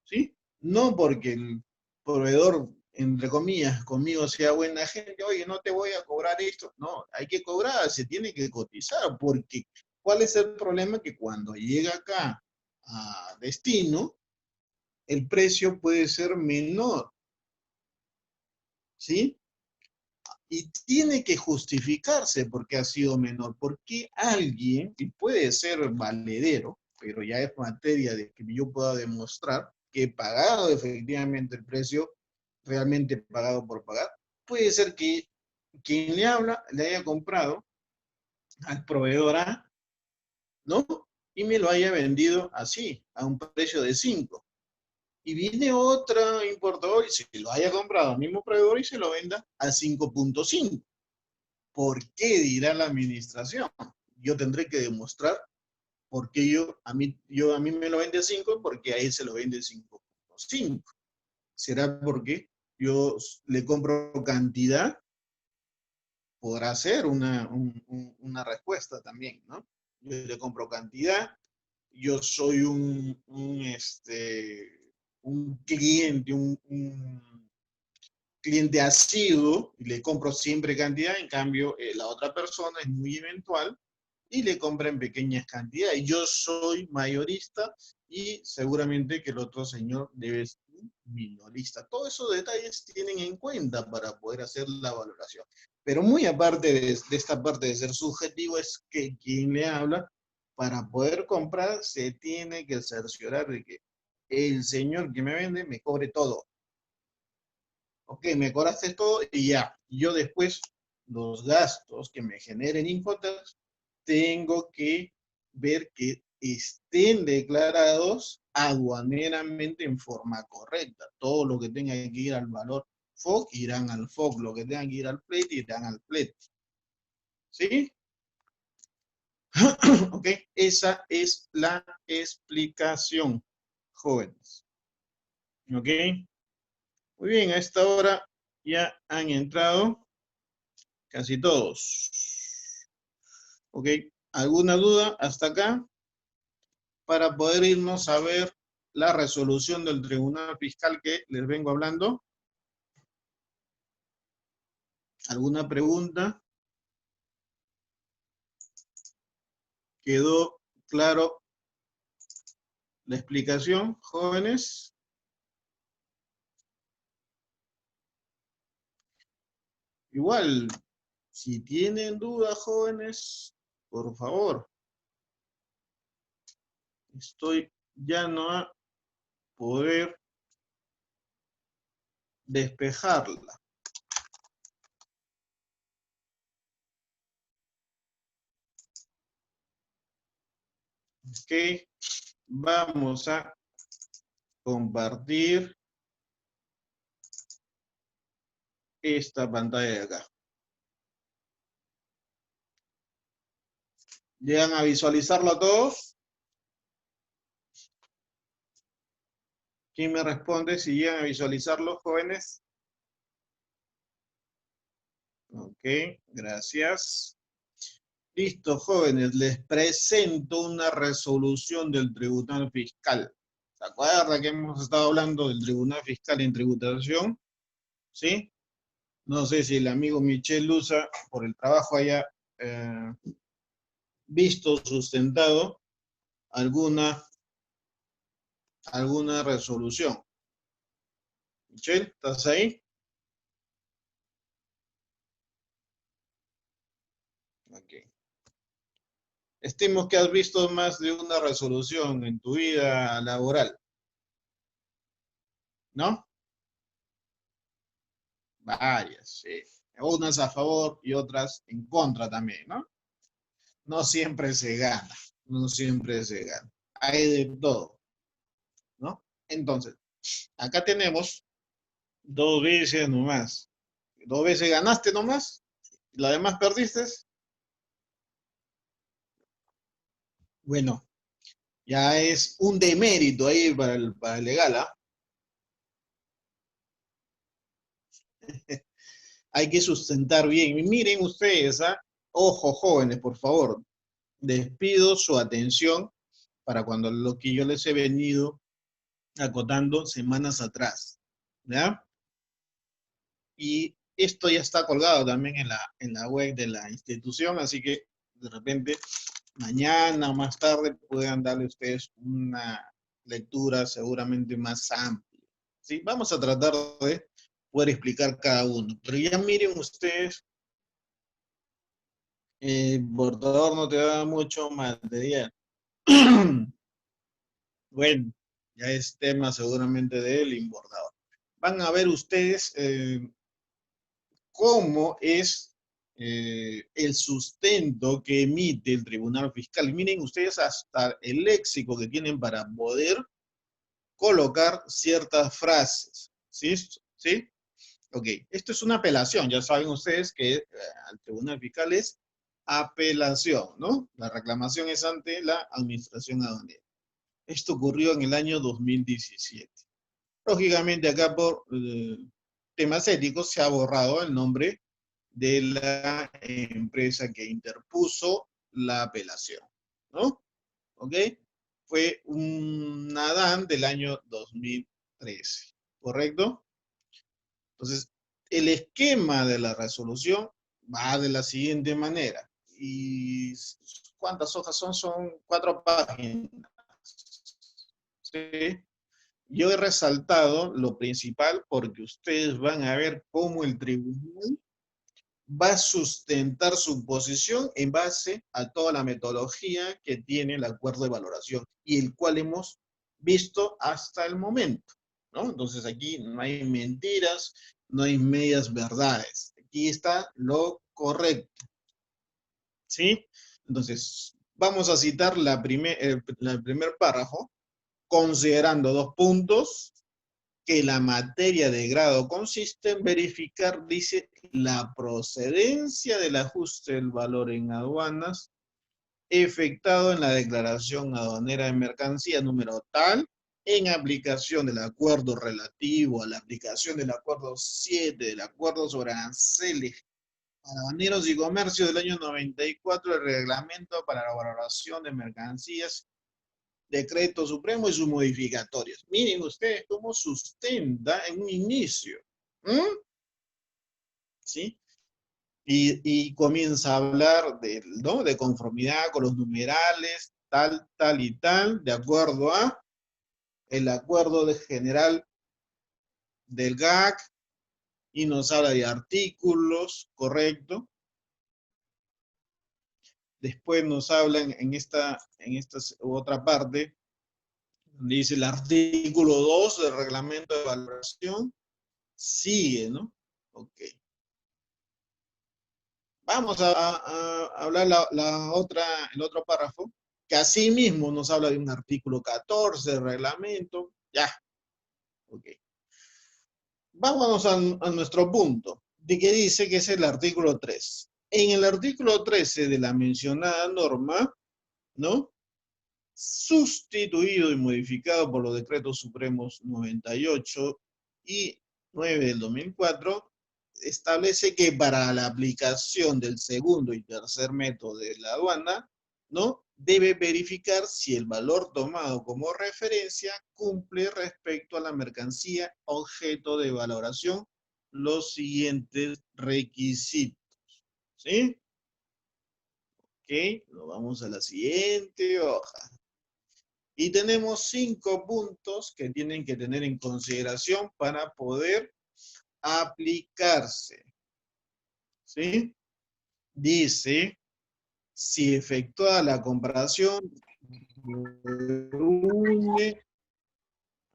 ¿sí? No porque el proveedor, entre comillas, conmigo sea buena gente, oye, no te voy a cobrar esto. No, hay que cobrar, se tiene que cotizar, porque ¿cuál es el problema? Que cuando llega acá a destino, el precio puede ser menor, ¿sí? Y tiene que justificarse porque ha sido menor. Porque alguien, y puede ser valedero, pero ya es materia de que yo pueda demostrar que he pagado efectivamente el precio realmente pagado por pagar, puede ser que quien le habla le haya comprado al proveedor A, ¿no? Y me lo haya vendido así, a un precio de 5. Y viene otro importador y se lo haya comprado al mismo proveedor y se lo venda a 5.5. ¿Por qué dirá la administración? Yo tendré que demostrar por qué a mí me lo vende a 5 porque a él se lo vende 5.5. ¿Será porque yo le compro cantidad? Podrá ser una respuesta también, ¿no? Yo le compro cantidad, yo soy un cliente, un cliente asiduo y le compro siempre cantidad, en cambio la otra persona es muy eventual y le compra en pequeñas cantidades. Yo soy mayorista y seguramente que el otro señor un minorista. Todos esos detalles tienen en cuenta para poder hacer la valoración. Pero muy aparte de esta parte de ser subjetivo, es que quien le habla, para poder comprar, se tiene que cerciorar de que el señor que me vende me cobre todo. Ok, me cobraste todo y ya. Yo después, los gastos que me generen Infotax, tengo que ver que estén declarados aduaneramente en forma correcta. Todo lo que tenga que ir al valor FOC irán al FOC, lo que tenga que ir al plete irán al plete. ¿Sí? Ok, esa es la explicación, jóvenes. Ok, muy bien, a esta hora ya han entrado casi todos. Ok, ¿alguna duda hasta acá? Para poder irnos a ver la resolución del Tribunal Fiscal que les vengo hablando. ¿Alguna pregunta? ¿Quedó claro la explicación, jóvenes? Igual, si tienen dudas, jóvenes, por favor, estoy ya no a poder despejarla. Ok, vamos a compartir esta pantalla de acá. ¿Llegan a visualizarlo a todos? ¿Quién me responde si llegan a visualizarlo, jóvenes? Ok, gracias. Listo, jóvenes, les presento una resolución del Tribunal Fiscal. ¿Se acuerdan que hemos estado hablando del Tribunal Fiscal en tributación? ¿Sí? No sé si el amigo Michel Luza, por el trabajo, haya visto, sustentado alguna resolución. Michel, ¿estás ahí? Ok. Estimo que has visto más de una resolución en tu vida laboral, ¿no? Varias, sí. Unas a favor y otras en contra también, ¿no? No siempre se gana, no siempre se gana. Hay de todo, ¿no? Entonces, acá tenemos dos veces nomás. Dos veces ganaste nomás, y la demás perdiste. Bueno, ya es un demérito ahí para el legal, ¿ah? Hay que sustentar bien. Y miren ustedes, ¿ah? Ojo, jóvenes, por favor, les pido su atención para cuando lo que yo les he venido acotando semanas atrás, ¿ya? Y esto ya está colgado también en la web de la institución, así que de repente mañana o más tarde puedan darle ustedes una lectura seguramente más amplia, ¿sí? Vamos a tratar de poder explicar cada uno, pero ya miren ustedes, el bordador no te da mucho material. Bueno, ya es tema seguramente del bordador. Van a ver ustedes cómo es el sustento que emite el Tribunal Fiscal. Miren ustedes hasta el léxico que tienen para poder colocar ciertas frases. ¿Sí? ¿Sí? Ok, esto es una apelación. Ya saben ustedes que al Tribunal Fiscal es apelación, ¿no? La reclamación es ante la Administración Aduanera. Esto ocurrió en el año 2017. Lógicamente acá por temas éticos se ha borrado el nombre de la empresa que interpuso la apelación, ¿no? ¿Ok? Fue un Nadán del año 2013, ¿correcto? Entonces, el esquema de la resolución va de la siguiente manera. ¿Y cuántas hojas son? Son 4 páginas. ¿Sí? Yo he resaltado lo principal porque ustedes van a ver cómo el tribunal va a sustentar su posición en base a toda la metodología que tiene el acuerdo de valoración y el cual hemos visto hasta el momento, ¿no? Entonces aquí no hay mentiras, no hay medias verdades. Aquí está lo correcto, ¿sí? Entonces, vamos a citar el primer párrafo, considerando dos puntos, que la materia de grado consiste en verificar, dice, la procedencia del ajuste del valor en aduanas efectuado en la declaración aduanera de mercancía número tal, en aplicación del acuerdo relativo a la aplicación del acuerdo 7 del acuerdo sobre aranceles para aduaneros y comercio del año 94, el reglamento para la valoración de mercancías, decreto supremo y sus modificatorios. Miren ustedes cómo sustenta en un inicio. ¿Mm? ¿Sí? Y comienza a hablar de, ¿no?, de conformidad con los numerales, tal, tal y tal, de acuerdo a el acuerdo general del GAC, y nos habla de artículos, correcto. Después nos hablan en esta otra parte, donde dice el artículo 2 del reglamento de valoración, sigue, ¿no? Ok. Vamos a hablar el otro párrafo, que así mismo nos habla de un artículo 14 del reglamento. Ya, ok. Vámonos a nuestro punto, de que dice que es el artículo 3. En el artículo 13 de la mencionada norma, ¿no?, sustituido y modificado por los decretos supremos 98 y 9 del 2004, establece que para la aplicación del segundo y tercer método de la aduana, ¿no?, debe verificar si el valor tomado como referencia cumple respecto a la mercancía objeto de valoración los siguientes requisitos. ¿Sí? Ok, nos vamos a la siguiente hoja. Y tenemos 5 puntos que tienen que tener en consideración para poder aplicarse. ¿Sí? Dice, si efectúa la comparación, reúne,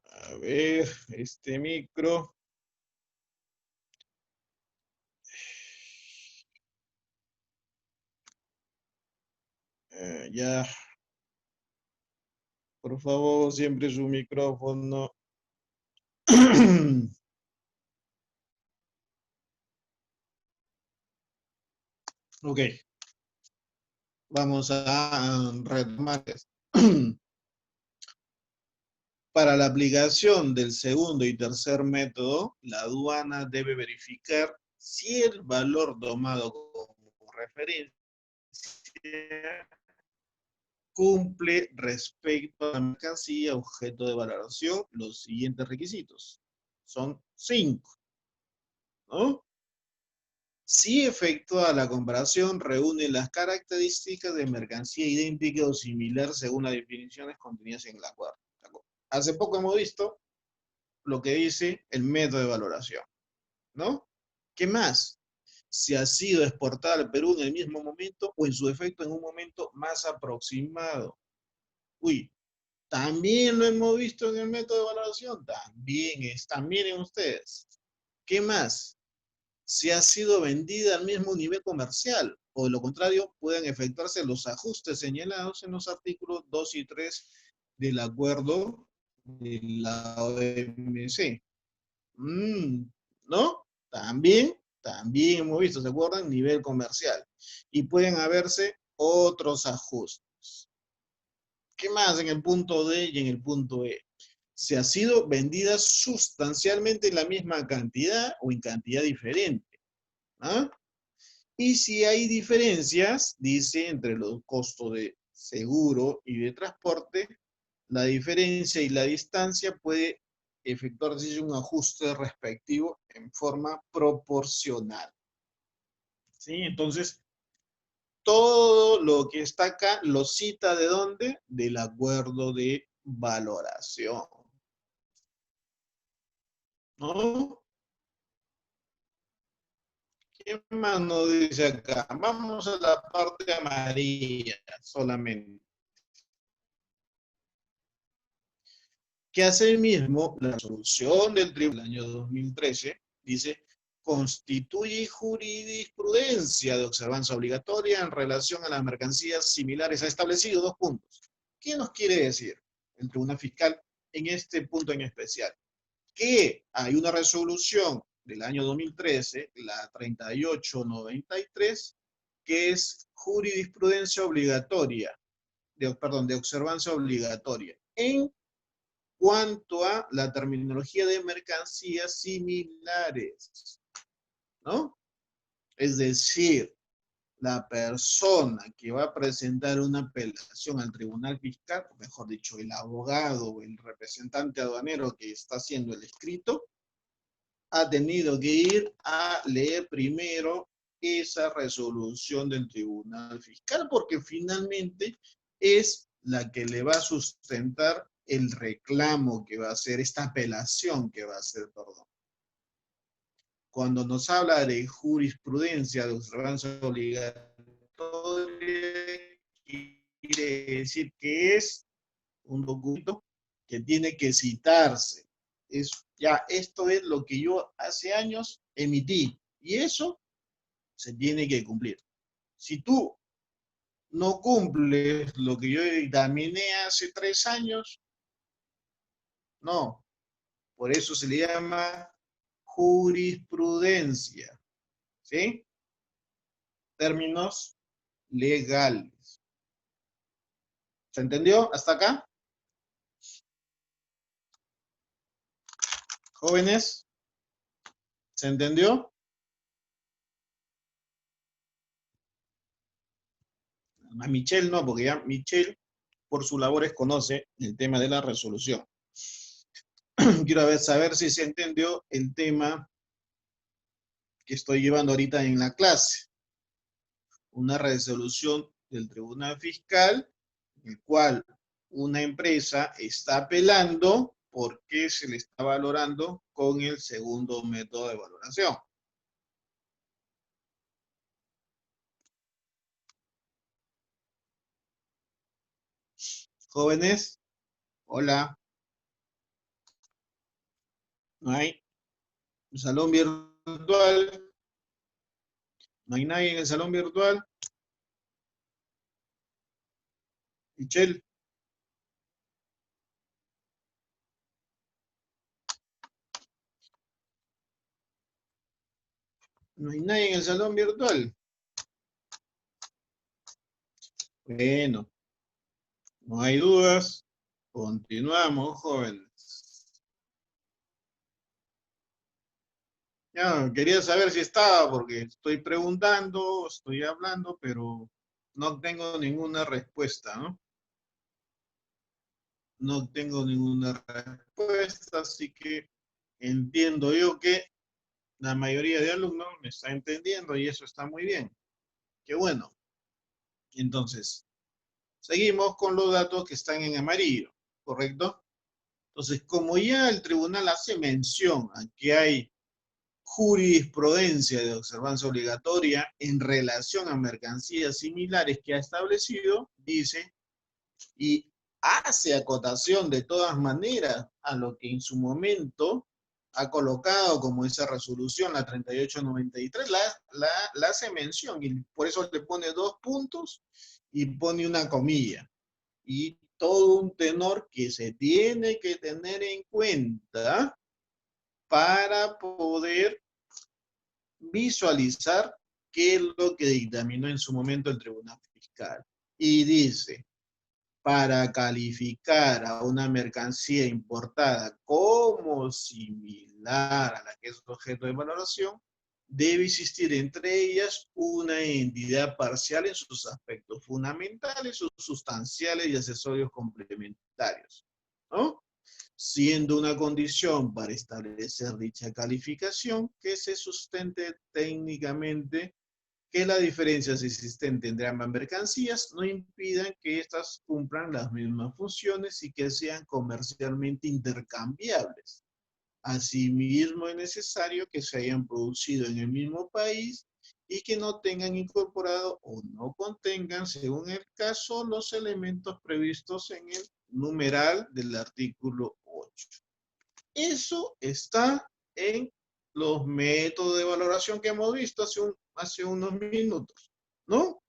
a ver, este micro, ya, por favor, siempre su micrófono. Ok, vamos a retomar esto. Para la aplicación del segundo y tercer método, la aduana debe verificar si el valor tomado como referencia cumple respecto a la mercancía objeto de valoración los siguientes requisitos. Son 5, ¿no? Si efectúa la comparación, reúne las características de mercancía idéntica o similar según las definiciones contenidas en el acuerdo. Hace poco hemos visto lo que dice el método de valoración, ¿no? ¿Qué más? Si ha sido exportada al Perú en el mismo momento o en su efecto en un momento más aproximado. Uy, también lo hemos visto en el método de valoración. También están, miren ustedes. ¿Qué más? Si ha sido vendida al mismo nivel comercial, o de lo contrario, pueden efectuarse los ajustes señalados en los artículos 2 y 3 del acuerdo de la OMC. ¿No? También hemos visto, ¿se acuerdan? Nivel comercial. Y pueden haberse otros ajustes. ¿Qué más en el punto D y en el punto E? Se ha sido vendida sustancialmente en la misma cantidad o en cantidad diferente. ¿Ah? Y si hay diferencias, dice, entre los costos de seguro y de transporte, la diferencia y la distancia puede efectuarse un ajuste respectivo en forma proporcional. ¿Sí? Entonces, todo lo que está acá lo cita ¿de dónde? Del acuerdo de valoración. ¿no? ¿Qué más nos dice acá? Vamos a la parte amarilla solamente. Que asimismo la resolución del tribunal del año 2013 dice, constituye jurisprudencia de observancia obligatoria en relación a las mercancías similares. Ha establecido dos puntos. ¿Qué nos quiere decir el Tribunal Fiscal en este punto en especial? Que hay una resolución del año 2013, la 3893, que es jurisprudencia obligatoria, de observancia obligatoria, en cuanto a la terminología de mercancías similares, ¿no? Es decir, la persona que va a presentar una apelación al tribunal fiscal, o mejor dicho, el abogado o el representante aduanero que está haciendo el escrito, ha tenido que ir a leer primero esa resolución del tribunal fiscal, porque finalmente es la que le va a sustentar el reclamo que va a hacer, esta apelación que va a hacer, perdón. Cuando nos habla de jurisprudencia de observancia obligatoria, quiere decir que es un documento que tiene que citarse. Ya, esto es lo que yo hace años emití, y eso se tiene que cumplir. Si tú no cumples lo que yo dictaminé hace 3 años, no. Por eso se le llama jurisprudencia, ¿sí? Términos legales. ¿Se entendió hasta acá? Jóvenes, ¿se entendió? A Michelle no, porque ya Michelle, por sus labores, conoce el tema de la resolución. Quiero saber si se entendió el tema que estoy llevando ahorita en la clase. Una resolución del Tribunal Fiscal, en el cual una empresa está apelando porque se le está valorando con el segundo método de valoración. Jóvenes, hola. No hay salón virtual. No hay nadie en el salón virtual. Michelle. No hay nadie en el salón virtual. Bueno, no hay dudas. Continuamos, jóvenes. Ya, quería saber si estaba, porque estoy preguntando, estoy hablando, pero no tengo ninguna respuesta, ¿no? No tengo ninguna respuesta, así que entiendo yo que la mayoría de alumnos me está entendiendo y eso está muy bien. Qué bueno. Entonces, seguimos con los datos que están en amarillo, ¿correcto? Entonces, como ya el tribunal hace mención a que hay jurisprudencia de observancia obligatoria en relación a mercancías similares que ha establecido, dice, y hace acotación de todas maneras a lo que en su momento ha colocado como esa resolución, la 3893, la hace mención, y por eso le pone 2 puntos y pone una comilla. Y todo un tenor que se tiene que tener en cuenta para poder visualizar qué es lo que dictaminó en su momento el Tribunal Fiscal. Y dice, para calificar a una mercancía importada como similar a la que es objeto de valoración, debe existir entre ellas una identidad parcial en sus aspectos fundamentales, sus sustanciales y accesorios complementarios, ¿no? Siendo una condición para establecer dicha calificación que se sustente técnicamente que las diferencias existentes entre ambas mercancías no impidan que éstas cumplan las mismas funciones y que sean comercialmente intercambiables. Asimismo, es necesario que se hayan producido en el mismo país y que no tengan incorporado o no contengan, según el caso, los elementos previstos en el numeral del artículo 8. Eso está en los métodos de valoración que hemos visto hace unos minutos, ¿no?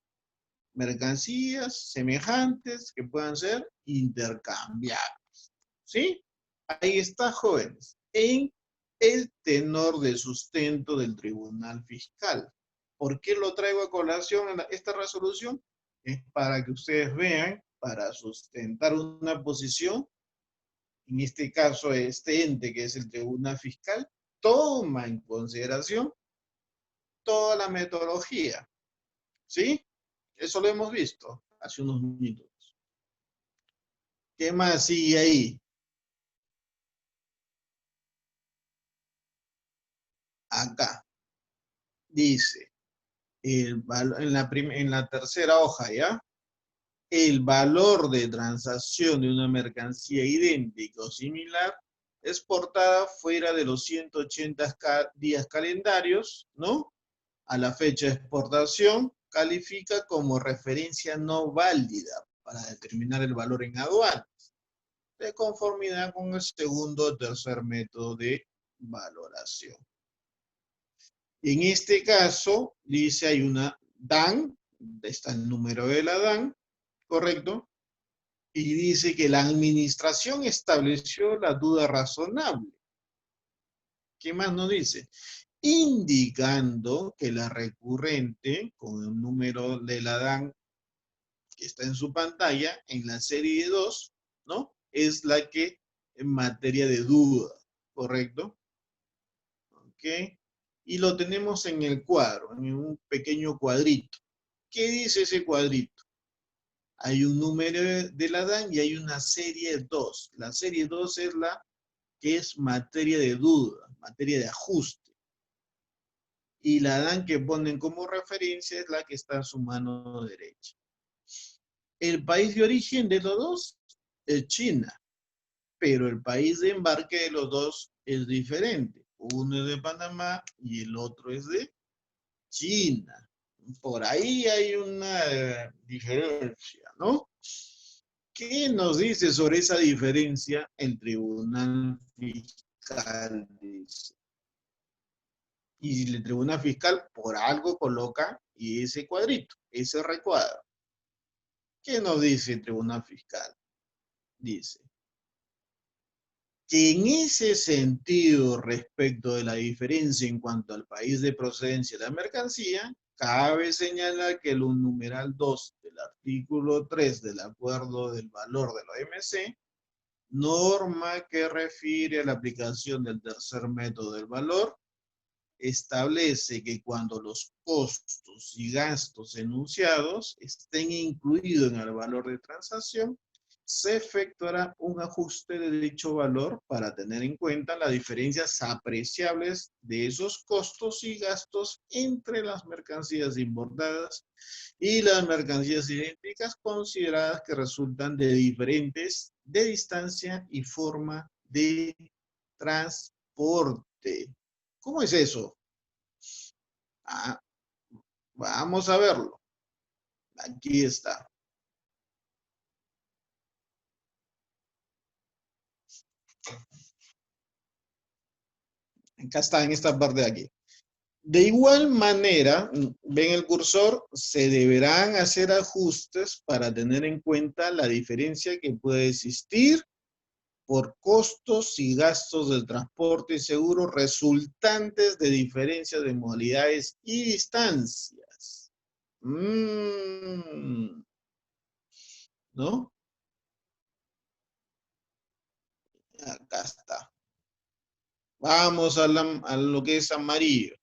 Mercancías semejantes que puedan ser intercambiables, ¿sí? Ahí está, jóvenes, en el tenor de sustento del Tribunal Fiscal. ¿Por qué lo traigo a colación en esta resolución? Es para que ustedes vean, para sustentar una posición, en este caso este ente que es el Tribunal Fiscal, toma en consideración toda la metodología, ¿sí? Eso lo hemos visto hace unos minutos. ¿Qué más sigue ahí? Acá dice, en la tercera hoja, ¿ya? El valor de transacción de una mercancía idéntica o similar exportada fuera de los 180 días calendarios, ¿no? A la fecha de exportación, califica como referencia no válida para determinar el valor en aduanas, de conformidad con el segundo o tercer método de valoración. En este caso, dice hay una DAN, está el número de la DAN, ¿correcto? Y dice que la administración estableció la duda razonable. ¿Qué más nos dice? Indicando que la recurrente, con el número de la DAN que está en su pantalla, en la serie 2, ¿no? Es la que en materia de duda, ¿correcto? ¿Ok? Y lo tenemos en el cuadro, en un pequeño cuadrito. ¿Qué dice ese cuadrito? Hay un número de la DAN y hay una serie 2. La serie 2 es la que es materia de duda, materia de ajuste. Y la DAN que ponen como referencia es la que está en su mano derecha. El país de origen de los dos es China, pero el país de embarque de los dos es diferente. Uno es de Panamá y el otro es de China. Por ahí hay una diferencia, ¿no? ¿Qué nos dice sobre esa diferencia el Tribunal Fiscal? Dice. Y el Tribunal Fiscal por algo coloca y ese cuadrito, ese recuadro. ¿Qué nos dice el Tribunal Fiscal? Dice que en ese sentido, respecto de la diferencia en cuanto al país de procedencia de la mercancía, cabe señalar que el numeral 2 del artículo 3 del acuerdo del valor de la OMC, norma que refiere a la aplicación del tercer método del valor, establece que cuando los costos y gastos enunciados estén incluidos en el valor de transacción, se efectuará un ajuste de dicho valor para tener en cuenta las diferencias apreciables de esos costos y gastos entre las mercancías importadas y las mercancías idénticas consideradas que resultan de diferentes de distancia y forma de transporte. ¿Cómo es eso? Ah, vamos a verlo. Aquí está. Acá está, en esta parte de aquí. De igual manera, ven el cursor, se deberán hacer ajustes para tener en cuenta la diferencia que puede existir por costos y gastos del transporte y seguro resultantes de diferencias de modalidades y distancias. ¿No? Acá está. Vamos a lo que es amarillo.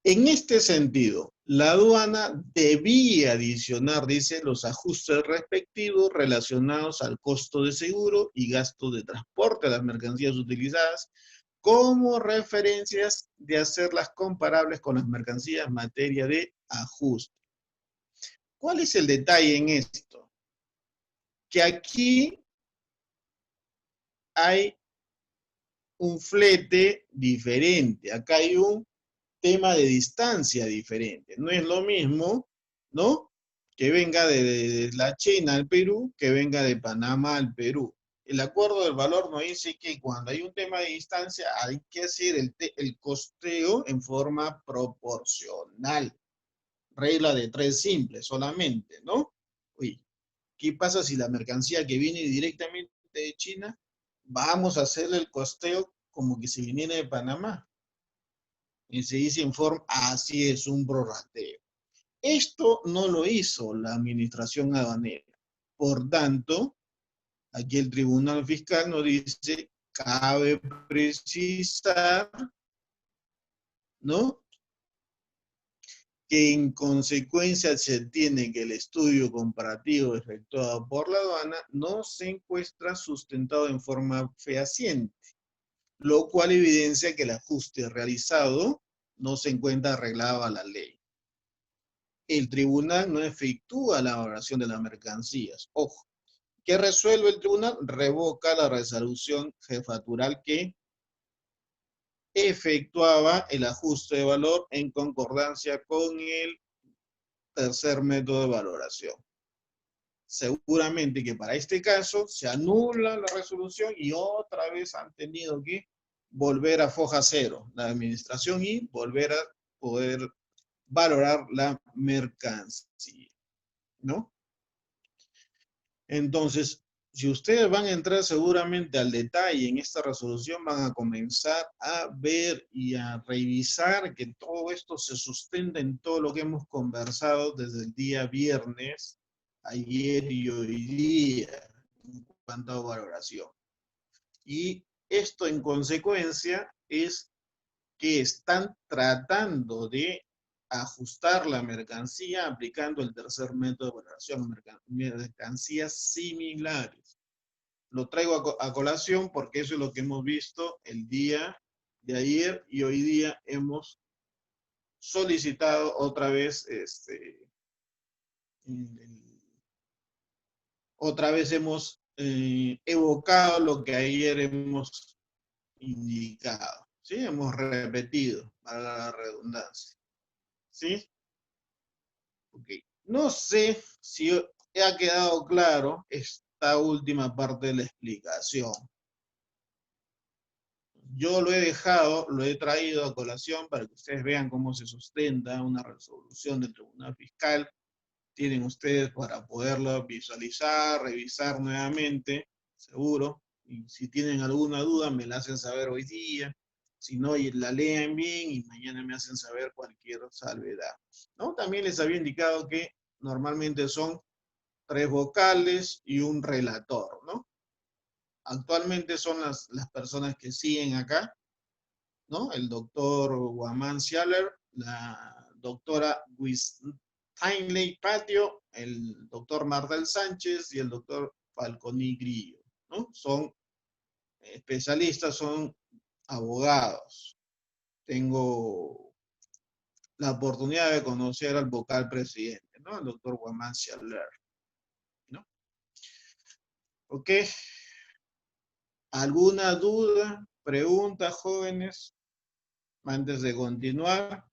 En este sentido, la aduana debía adicionar, dice, los ajustes respectivos relacionados al costo de seguro y gasto de transporte de las mercancías utilizadas como referencias de hacerlas comparables con las mercancías en materia de ajuste. ¿Cuál es el detalle en esto? que aquí hay un flete diferente, acá hay un tema de distancia diferente. No es lo mismo, ¿no? Que venga de la China al Perú, que venga de Panamá al Perú. El acuerdo del valor nos dice que cuando hay un tema de distancia hay que hacer el costeo en forma proporcional. Regla de tres simples solamente, ¿no? Oye, ¿qué pasa si la mercancía que viene directamente de China, vamos a hacerle el costeo como que si viniera de Panamá? Y se dice en forma, así es, un prorrateo. Esto no lo hizo la administración aduanera. Por tanto, aquí el Tribunal Fiscal nos dice, cabe precisar, ¿no? Que en consecuencia se tiene que el estudio comparativo efectuado por la aduana no se encuentra sustentado en forma fehaciente, lo cual evidencia que el ajuste realizado no se encuentra arreglado a la ley. El tribunal no efectúa la valoración de las mercancías. Ojo, ¿qué resuelve el tribunal? Revoca la resolución jefatural que efectuaba el ajuste de valor en concordancia con el tercer método de valoración. Seguramente que para este caso se anula la resolución y otra vez han tenido que volver a foja cero la administración y volver a poder valorar la mercancía, ¿no? Entonces, si ustedes van a entrar seguramente al detalle en esta resolución, van a comenzar a ver y a revisar que todo esto se sustenta en todo lo que hemos conversado desde el día viernes, ayer y hoy día, en cuanto a valoración. Y esto en consecuencia es que están tratando de ajustar la mercancía aplicando el tercer método de valoración, mercancías similares. Lo traigo a colación porque eso es lo que hemos visto el día de ayer y hoy día hemos solicitado otra vez, otra vez hemos evocado lo que ayer hemos indicado, ¿sí? Hemos repetido, para la redundancia, ¿sí? Ok. No sé si ha quedado claro esta última parte de la explicación. Yo lo he dejado, lo he traído a colación para que ustedes vean cómo se sustenta una resolución del Tribunal Fiscal. Tienen ustedes para poderlo visualizar, revisar nuevamente, seguro. Y si tienen alguna duda, me la hacen saber hoy día. Si no, la leen bien y mañana me hacen saber cualquier salvedad, ¿no? También les había indicado que normalmente son 3 vocales y un relator, ¿no? Actualmente son las personas que siguen acá, ¿no? El doctor Guamán Cialer, la doctora Tainley Patio, el doctor Martel Sánchez y el doctor Falconi Grillo, ¿no? Son especialistas, son abogados. Tengo la oportunidad de conocer al vocal presidente, ¿no? El doctor Guamán Cialer, ¿no? ¿Ok? ¿Alguna duda, pregunta, jóvenes, antes de continuar?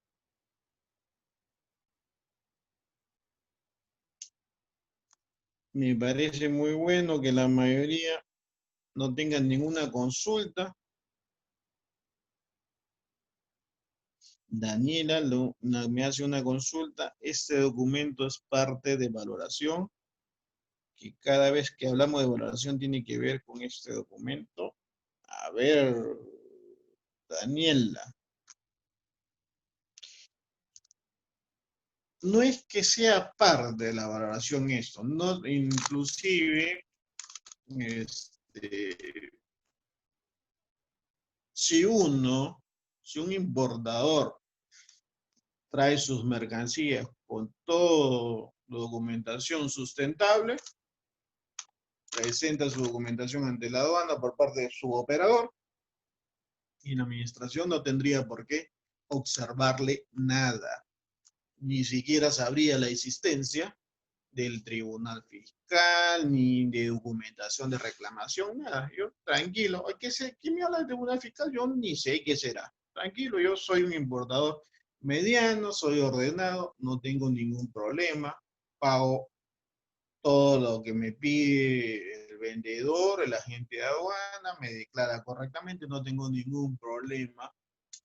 Me parece muy bueno que la mayoría no tengan ninguna consulta. Daniela me hace una consulta. Este documento es parte de valoración, que cada vez que hablamos de valoración tiene que ver con este documento. A ver, Daniela. No es que sea parte de la valoración esto, no, inclusive, si un importador trae sus mercancías con toda documentación sustentable, presenta su documentación ante la aduana por parte de su operador, y la administración no tendría por qué observarle nada. Ni siquiera sabría la existencia del tribunal fiscal, ni de documentación de reclamación, nada. Yo tranquilo. ¿Quién me habla del tribunal fiscal? Yo ni sé qué será. Tranquilo, yo soy un importador mediano, soy ordenado, no tengo ningún problema, pago todo lo que me pide el vendedor, el agente de aduana, me declara correctamente, no tengo ningún problema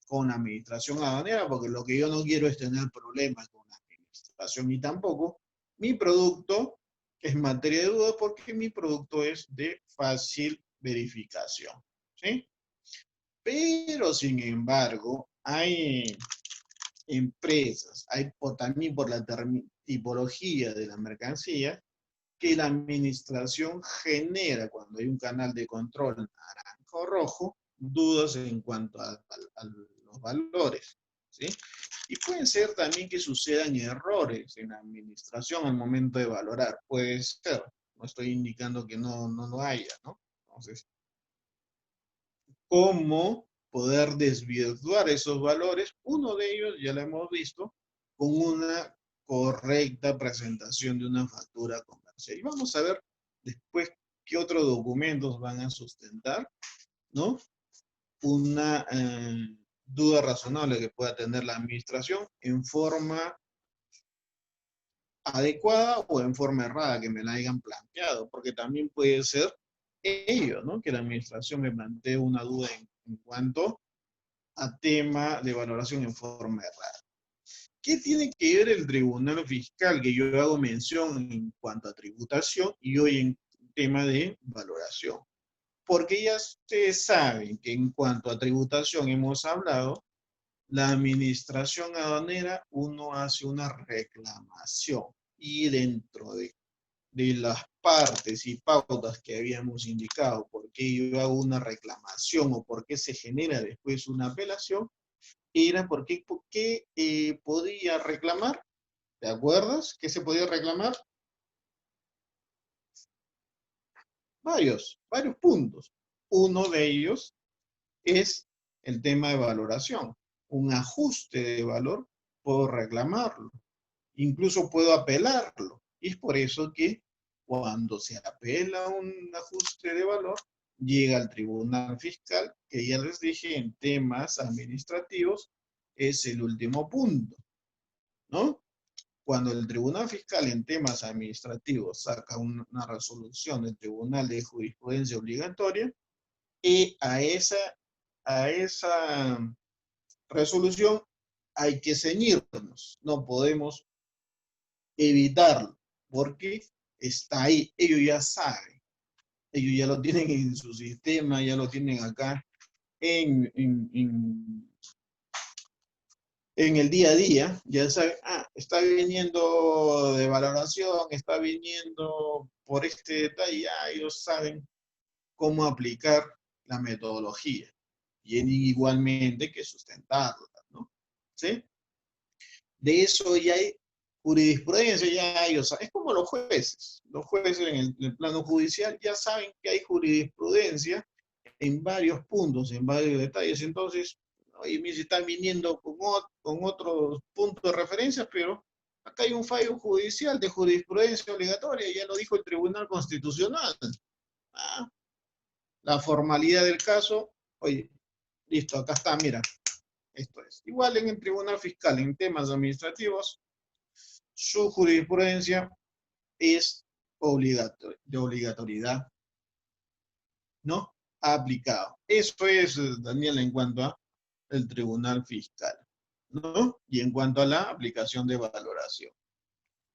con la administración aduanera, porque lo que yo no quiero es tener problemas con la administración, y tampoco mi producto es materia de duda, porque mi producto es de fácil verificación, ¿sí? Pero, sin embargo, hay empresas, también por la tipología de la mercancía, que la administración genera cuando hay un canal de control naranja o rojo, dudas en cuanto a los valores, ¿sí? Y puede ser también que sucedan errores en la administración al momento de valorar. Puede ser, no estoy indicando que no lo haya, ¿no? Entonces, ¿cómo poder desvirtuar esos valores? Uno de ellos, ya lo hemos visto, con una correcta presentación de una factura comercial. Y vamos a ver después qué otros documentos van a sustentar, ¿no? Una duda razonable que pueda tener la administración en forma adecuada o en forma errada, que me la hayan planteado, porque también puede ser ello, ¿no? Que la administración me plantee una duda en cuanto a tema de valoración en forma errada. ¿Qué tiene que ver el tribunal fiscal que yo hago mención en cuanto a tributación y hoy en tema de valoración? Porque ya ustedes saben que en cuanto a tributación hemos hablado, la administración aduanera, uno hace una reclamación y dentro de las partes y pautas que habíamos indicado, por qué yo hago una reclamación o por qué se genera después una apelación, era porque podía reclamar, ¿te acuerdas? ¿Qué se podía reclamar? Varios puntos. Uno de ellos es el tema de valoración. Un ajuste de valor, puedo reclamarlo. Incluso puedo apelarlo. Y es por eso que cuando se apela un ajuste de valor, llega al tribunal fiscal, que ya les dije en temas administrativos, es el último punto, ¿no? Cuando el tribunal fiscal en temas administrativos saca una resolución del tribunal de jurisprudencia obligatoria, y a esa resolución hay que ceñirnos, no podemos evitarlo, porque está ahí, ellos ya saben, ellos ya lo tienen en su sistema, ya lo tienen acá en el día a día, ya saben, está viniendo de valoración, está viniendo por este detalle, ya ellos saben cómo aplicar la metodología y igualmente que sustentarla, ¿no? ¿Sí? De eso ya hay jurisprudencia, ya ellos saben. Es como los jueces en el plano judicial ya saben que hay jurisprudencia en varios puntos, en varios detalles. Entonces, oye, me están viniendo con otros puntos de referencia, pero acá hay un fallo judicial de jurisprudencia obligatoria, ya lo dijo el Tribunal Constitucional. Ah, la formalidad del caso, oye, listo, acá está, mira, esto es. Igual en el Tribunal Fiscal, en temas administrativos, su jurisprudencia es de obligatoriedad, ¿no? Aplicado. Eso es, Daniel, en cuanto a el Tribunal Fiscal, ¿no? Y en cuanto a la aplicación de valoración,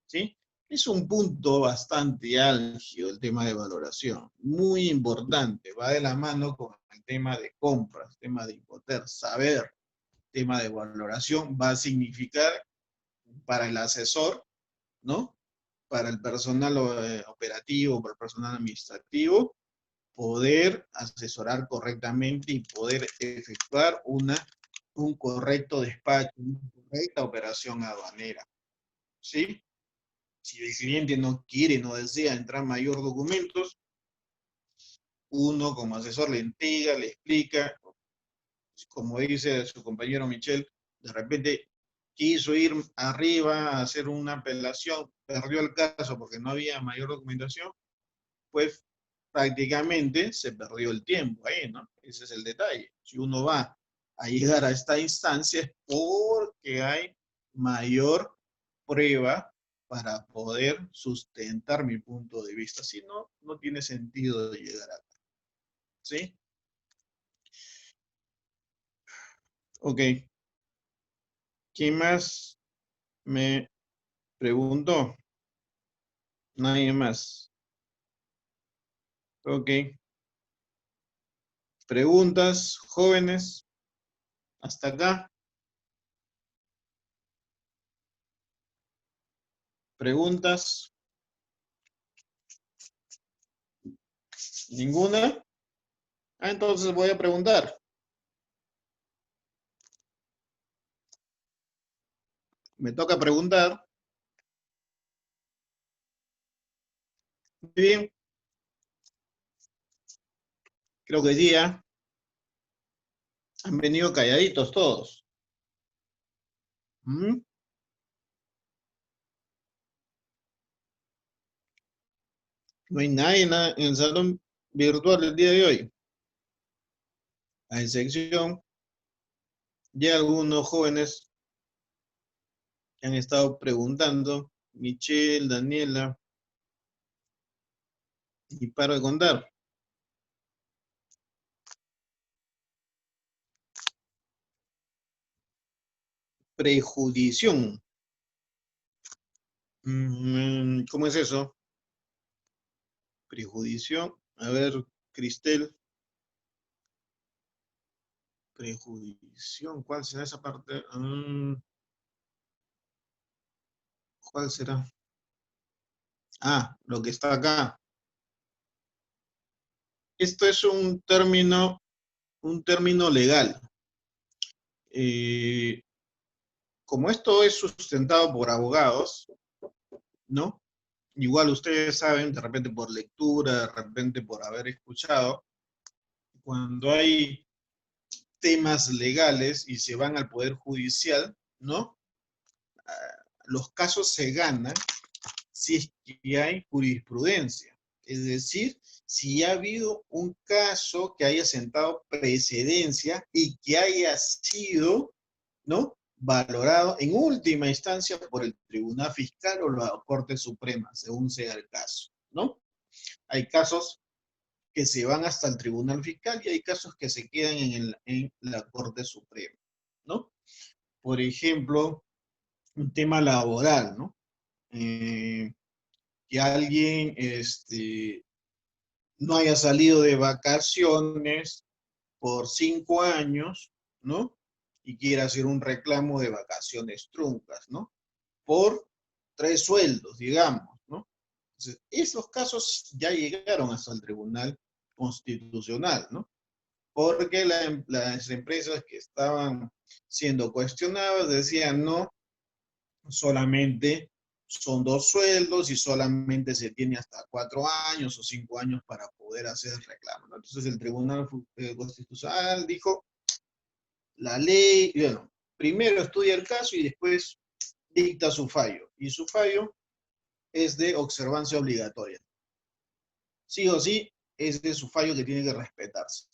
¿sí? Es un punto bastante álgido el tema de valoración, muy importante, va de la mano con el tema de compras, el tema de impoter, saber, tema de valoración va a significar para el asesor, ¿no? Para el personal operativo, para el personal administrativo, poder asesorar correctamente y poder efectuar un correcto despacho, una correcta operación aduanera, ¿sí? Si el cliente no quiere, no desea entrar mayor documentos, uno como asesor le entrega, le explica, como dice su compañero Michel, de repente quiso ir arriba a hacer una apelación, perdió el caso porque no había mayor documentación, pues prácticamente se perdió el tiempo ahí, ¿no? Ese es el detalle. Si uno va a llegar a esta instancia es porque hay mayor prueba para poder sustentar mi punto de vista. Si no, no tiene sentido de llegar acá. ¿Sí? Ok. ¿Quién más me preguntó? Nadie más. Ok. Preguntas, jóvenes, hasta acá. Preguntas, ninguna. Ah, entonces voy a preguntar. Me toca preguntar. Muy bien. Creo que hoy día han venido calladitos todos. ¿Mm? No hay nadie en el salón virtual el día de hoy. A excepción de algunos jóvenes que han estado preguntando. Michelle, Daniela, y paro de contar. Prejudición. ¿Cómo es eso? Prejudicio. A ver, Cristel. Prejudición. ¿Cuál será esa parte? ¿Cuál será? Ah, lo que está acá. Esto es un término legal. Eh, como esto es sustentado por abogados, ¿no? Igual ustedes saben, de repente por lectura, de repente por haber escuchado, cuando hay temas legales y se van al Poder Judicial, ¿no? Los casos se ganan si es que hay jurisprudencia. Es decir, si ha habido un caso que haya sentado precedencia y que haya sido, ¿no?, valorado en última instancia por el Tribunal Fiscal o la Corte Suprema, según sea el caso, ¿no? Hay casos que se van hasta el Tribunal Fiscal y hay casos que se quedan en la Corte Suprema, ¿no? Por ejemplo, un tema laboral, ¿no? Que alguien no haya salido de vacaciones por 5 años, ¿no? Y quiera hacer un reclamo de vacaciones truncas, ¿no? Por 3 sueldos, digamos, ¿no? Entonces, esos casos ya llegaron hasta el Tribunal Constitucional, ¿no? Porque las empresas que estaban siendo cuestionadas decían, no, solamente son 2 sueldos y solamente se tiene hasta 4 años o 5 años para poder hacer el reclamo, ¿no? Entonces el Tribunal Constitucional dijo, la ley, bueno, primero estudia el caso y después dicta su fallo. Y su fallo es de observancia obligatoria. Sí o sí, es de su fallo que tiene que respetarse.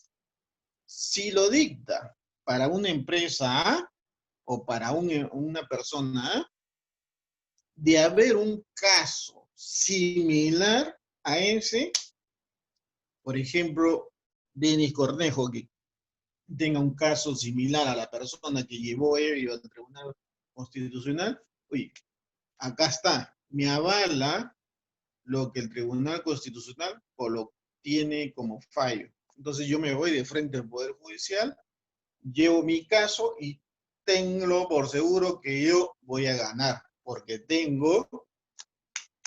Si lo dicta para una empresa A o para una persona A, de haber un caso similar a ese, por ejemplo, Denis Cornejo, que tenga un caso similar a la persona que llevó ello al Tribunal Constitucional, oye, acá está, me avala lo que el Tribunal Constitucional tiene como fallo. Entonces yo me voy de frente al Poder Judicial, llevo mi caso y tengo por seguro que yo voy a ganar, porque tengo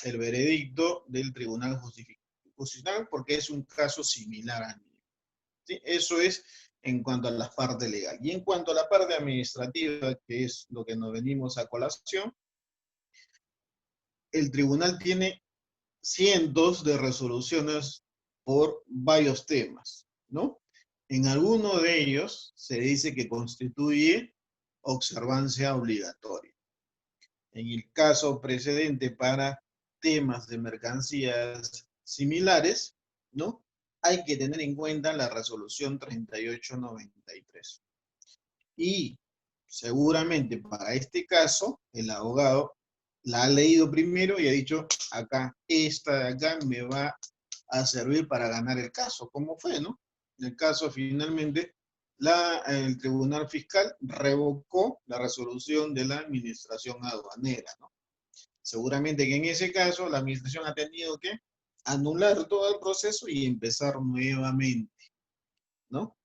el veredicto del Tribunal Constitucional, porque es un caso similar a mí. ¿Sí? Eso es en cuanto a la parte legal. Y en cuanto a la parte administrativa, que es lo que nos venimos a colación, el tribunal tiene cientos de resoluciones por varios temas, ¿no? En alguno de ellos se dice que constituye observancia obligatoria. En el caso precedente para temas de mercancías similares, ¿no? Hay que tener en cuenta la resolución 3893. Y seguramente para este caso, el abogado la ha leído primero y ha dicho, acá, esta de acá me va a servir para ganar el caso. ¿Cómo fue, no? El caso finalmente, el Tribunal Fiscal revocó la resolución de la Administración Aduanera, ¿no? Seguramente que en ese caso la Administración ha tenido que anular todo el proceso y empezar nuevamente, ¿no?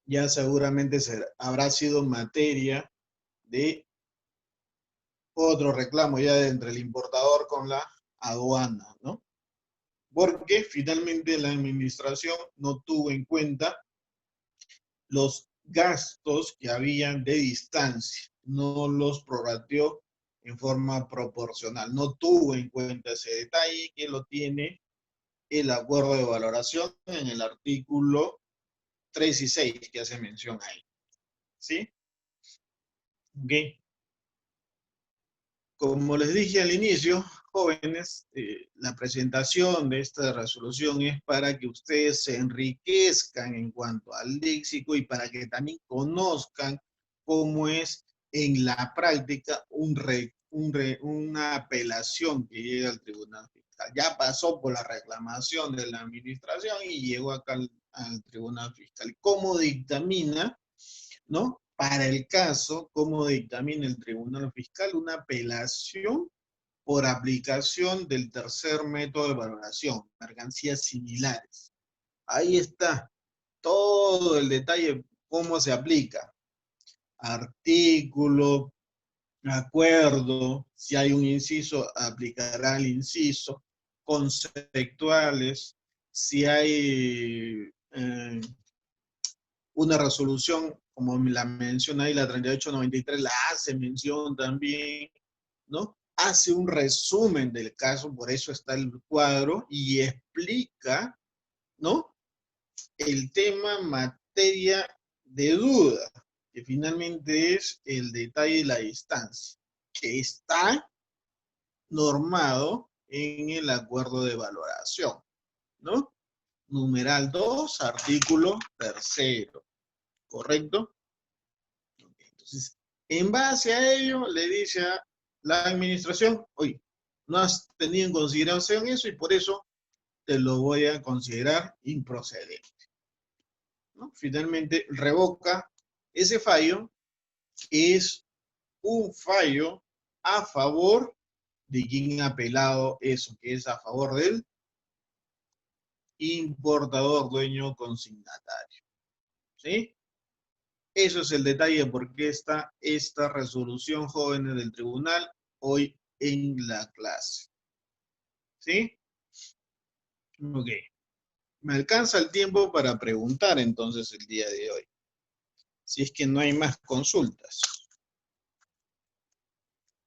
Ya seguramente habrá sido materia de otro reclamo ya entre el importador con la aduana, ¿no? Porque finalmente la administración no tuvo en cuenta los gastos que habían de distancia, no los prorrateó en forma proporcional, no tuvo en cuenta ese detalle que lo tiene el acuerdo de valoración en el artículo 3 y 6 que hace mención ahí, ¿sí? Ok. Como les dije al inicio, jóvenes, la presentación de esta resolución es para que ustedes se enriquezcan en cuanto al léxico y para que también conozcan cómo es en la práctica una apelación que llega al Tribunal Fiscal. Ya pasó por la reclamación de la administración y llegó acá al Tribunal Fiscal. ¿Cómo dictamina, ¿no? Para el caso, cómo dictamina el Tribunal Fiscal una apelación por aplicación del tercer método de valoración, mercancías similares. Ahí está todo el detalle, cómo se aplica. Artículo, acuerdo, si hay un inciso, aplicará el inciso, conceptuales, si hay una resolución, como la menciona ahí, la 3893, la hace mención también, ¿no? Hace un resumen del caso, por eso está el cuadro, y explica, ¿no? El tema materia de duda, que finalmente es el detalle de la distancia, que está normado en el acuerdo de valoración, ¿no? Numeral 2, artículo 3, ¿correcto? Entonces, en base a ello, le dice a la administración, oye, no has tenido en consideración eso y por eso te lo voy a considerar improcedente, ¿no? Finalmente, revoca ese fallo, que es un fallo a favor de quien ha apelado eso, que es a favor del importador dueño consignatario, ¿sí? Eso es el detalle de por qué está esta resolución, jóvenes del tribunal, hoy en la clase. ¿Sí? Ok. Me alcanza el tiempo para preguntar entonces el día de hoy. Si es que no hay más consultas.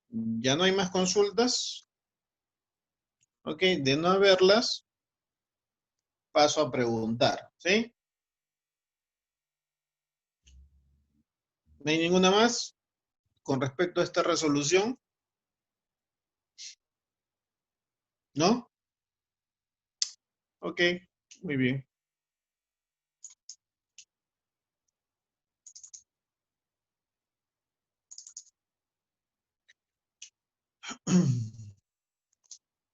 ¿Ya no hay más consultas? Ok, de no haberlas, paso a preguntar. ¿Sí? ¿No hay ninguna más con respecto a esta resolución? ¿No? Ok, muy bien.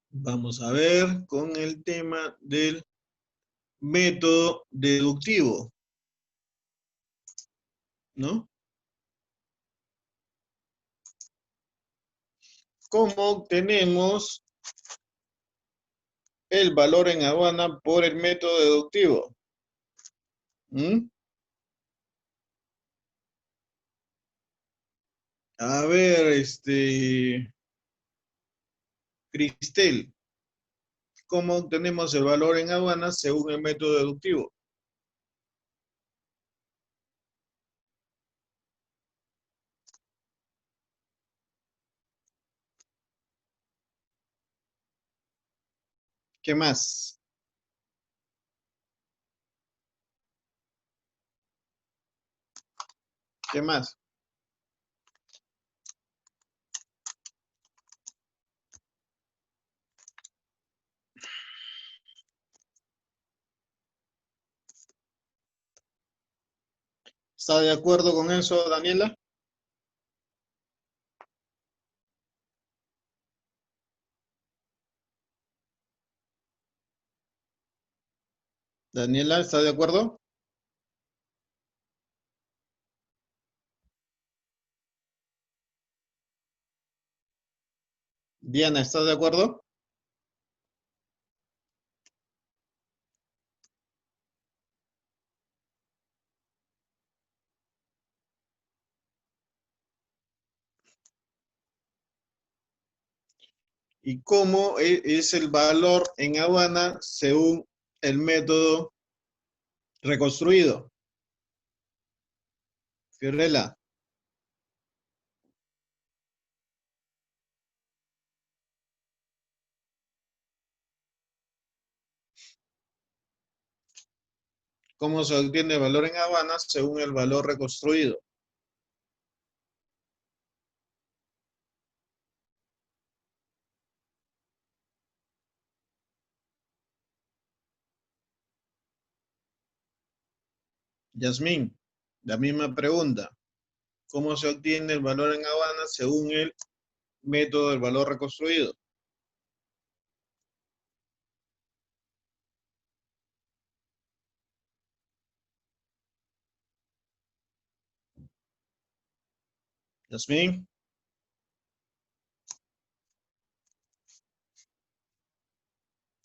Vamos a ver con el tema del método deductivo, ¿no? ¿Cómo obtenemos el valor en aduana por el método deductivo? ¿Mm? A ver, Cristel, ¿cómo obtenemos el valor en aduana según el método deductivo? ¿Qué más? ¿Qué más? ¿Está de acuerdo con eso, Daniela? Daniela, ¿está de acuerdo? Diana, ¿está de acuerdo? ¿Y cómo es el valor en Habana según el método reconstruido? Fiorella, ¿cómo se obtiene el valor en Habana según el valor reconstruido? Yasmín, la misma pregunta. ¿Cómo se obtiene el valor en Habana según el método del valor reconstruido? Yasmín,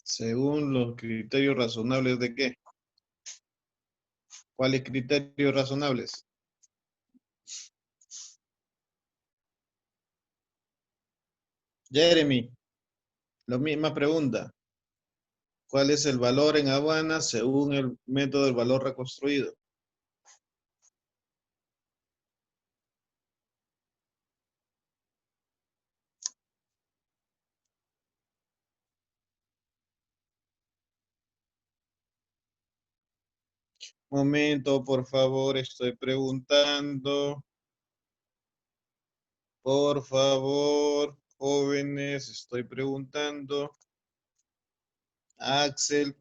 según los criterios razonables de qué? ¿Cuáles criterios razonables? Jeremy, la misma pregunta. ¿Cuál es el valor en Habana según el método del valor reconstruido? Momento, por favor, estoy preguntando. Por favor, jóvenes, estoy preguntando. Axel,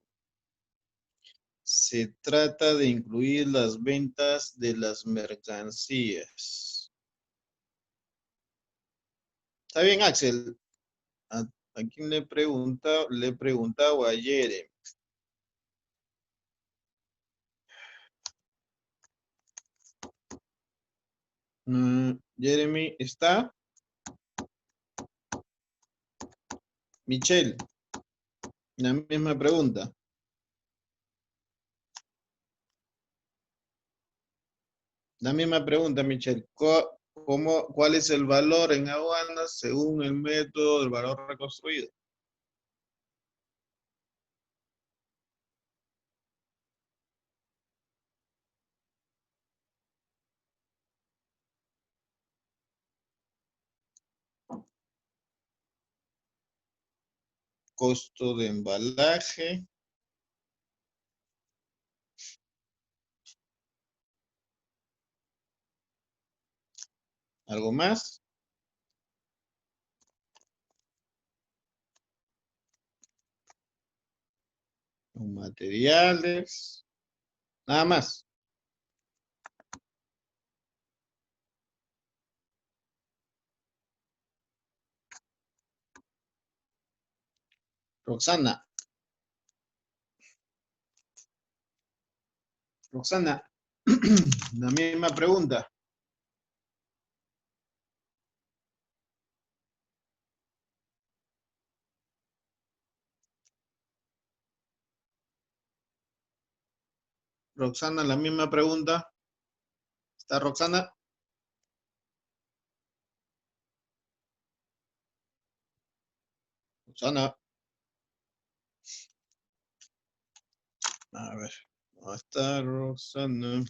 se trata de incluir las ventas de las mercancías. Está bien, Axel. ¿A, a quién le pregunta? Le he preguntado ayer. Jeremy, ¿está? Michelle, la misma pregunta. La misma pregunta, Michelle. ¿Cuál es el valor en aduanas según el método del valor reconstruido? Costo de embalaje. ¿Algo más? Materiales. Nada más. Roxana. Roxana, la misma pregunta. Roxana, la misma pregunta. ¿Está Roxana? Roxana. A ver. ¿Dónde está Roxana?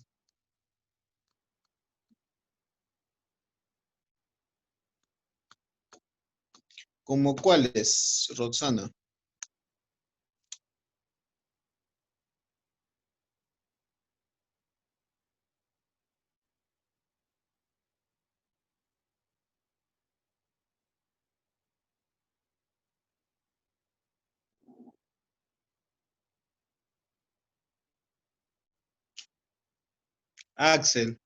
¿Cómo cuáles, Roxana? Axel,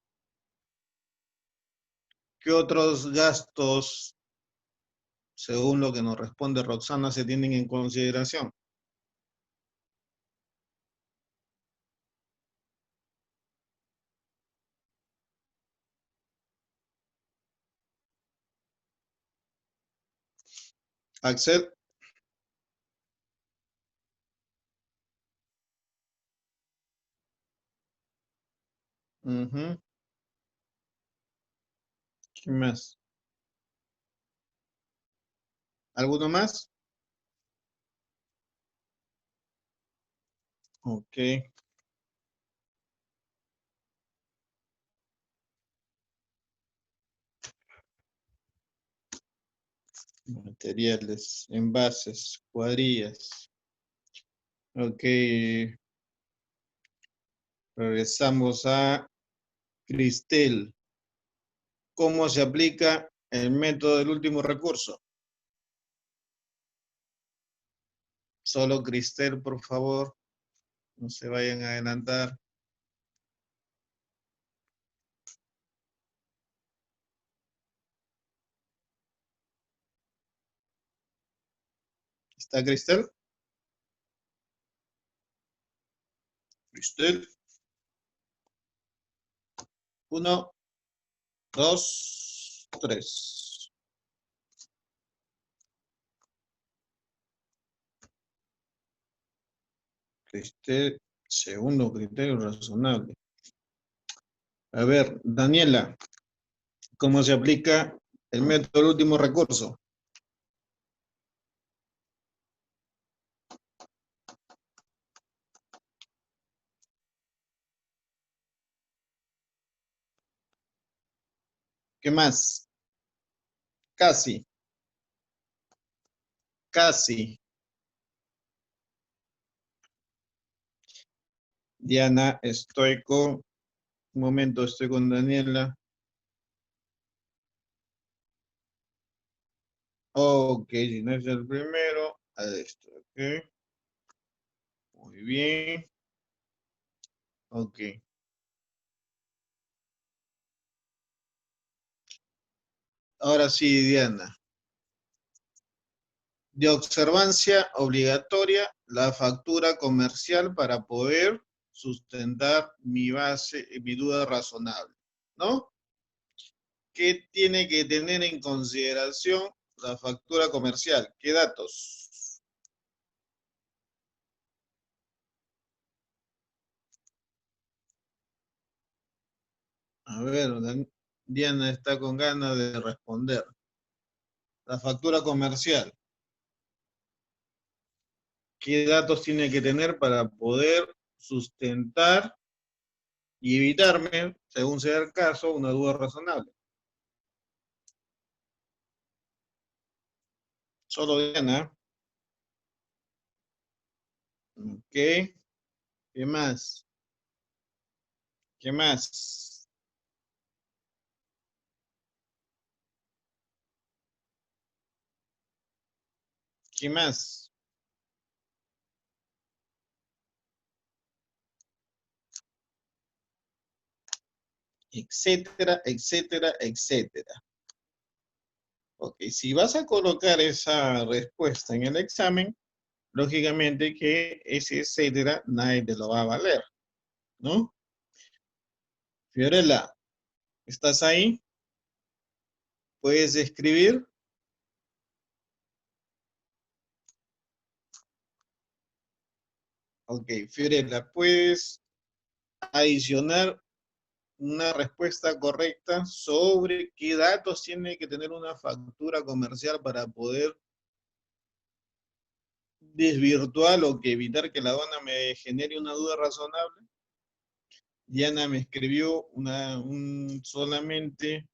¿qué otros gastos, según lo que nos responde Roxana, se tienen en consideración? Axel, ujú, ¿qué más? ¿Alguno más? Ok, materiales, envases, cuadrillas. Ok, regresamos a Cristel. ¿Cómo se aplica el método del último recurso? Solo Cristel, por favor, no se vayan a adelantar. ¿Está Cristel? Cristel. Uno, dos, tres. Cristel, segundo criterio razonable. A ver, Daniela, ¿cómo se aplica el método del último recurso? ¿Qué más? Casi, casi. Diana, estoy con... Un momento, estoy con Daniela. Ok, si no es el primero, a esto, ok. Muy bien. Ok. Ahora sí, Diana. De observancia obligatoria, la factura comercial para poder sustentar mi base, mi duda razonable, ¿no? ¿Qué tiene que tener en consideración la factura comercial? ¿Qué datos? A ver, Diana está con ganas de responder. La factura comercial. ¿Qué datos tiene que tener para poder sustentar y evitarme, según sea el caso, una duda razonable? Solo Diana. Ok. ¿Qué más? ¿Qué más? ¿Qué más? Etcétera, etcétera, etcétera. Ok, si vas a colocar esa respuesta en el examen, lógicamente que ese etcétera nadie te lo va a valer, ¿no? Fiorella, ¿estás ahí? ¿Puedes escribir? Ok, Fiorella, ¿puedes adicionar una respuesta correcta sobre qué datos tiene que tener una factura comercial para poder desvirtuar o que evitar que la aduana me genere una duda razonable? Diana me escribió solamente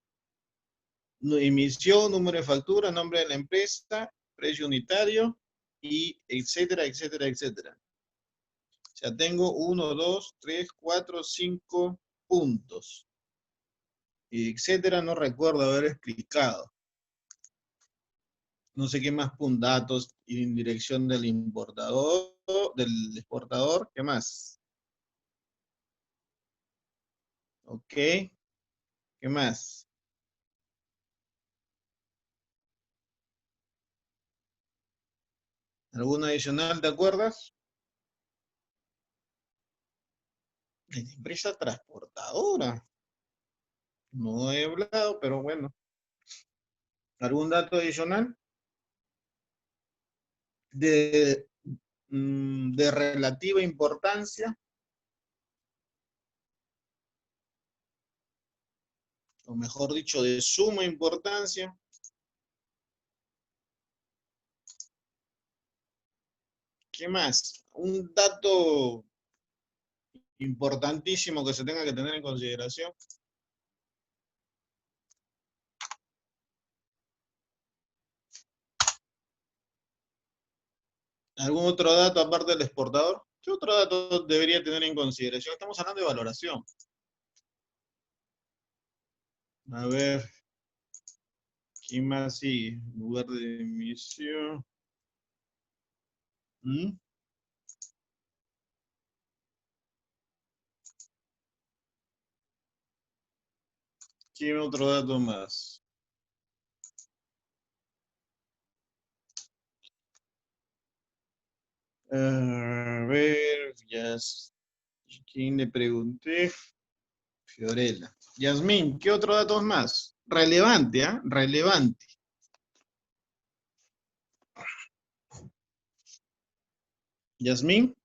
emisión, número de factura, nombre de la empresa, precio unitario y etcétera, etcétera, etcétera. O sea, tengo 1, 2, 3, 4, 5 puntos. Y etcétera, no recuerdo haber explicado. No sé qué más puntos, datos y dirección del importador, del exportador, ¿qué más? Ok. ¿Qué más? ¿Alguno adicional, te acuerdas? De la empresa transportadora. No he hablado, pero bueno. ¿Algún dato adicional? De, de relativa importancia, o mejor dicho, de suma importancia. ¿Qué más? Un dato importantísimo que se tenga que tener en consideración. ¿Algún otro dato aparte del exportador? ¿Qué otro dato debería tener en consideración? Estamos hablando de valoración. A ver, ¿quién más sigue? Lugar de emisión. ¿Mm? ¿Quién otro dato más? A ver, ya. ¿Quién le pregunté? Fiorella. Yasmín, ¿qué otro dato más? Relevante, ¿ah? Relevante. Yasmín.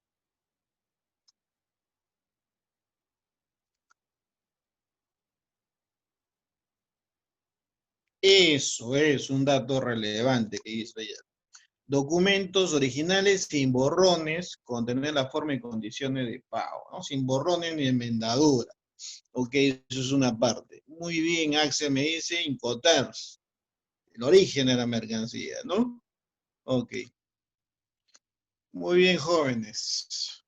Eso es un dato relevante que dice ella. Documentos originales sin borrones, contener la forma y condiciones de pago, ¿no? Sin borrones ni enmendadura. Ok, eso es una parte. Muy bien, Axel me dice Incoterms, el origen de la mercancía, ¿no? Ok. Muy bien, jóvenes.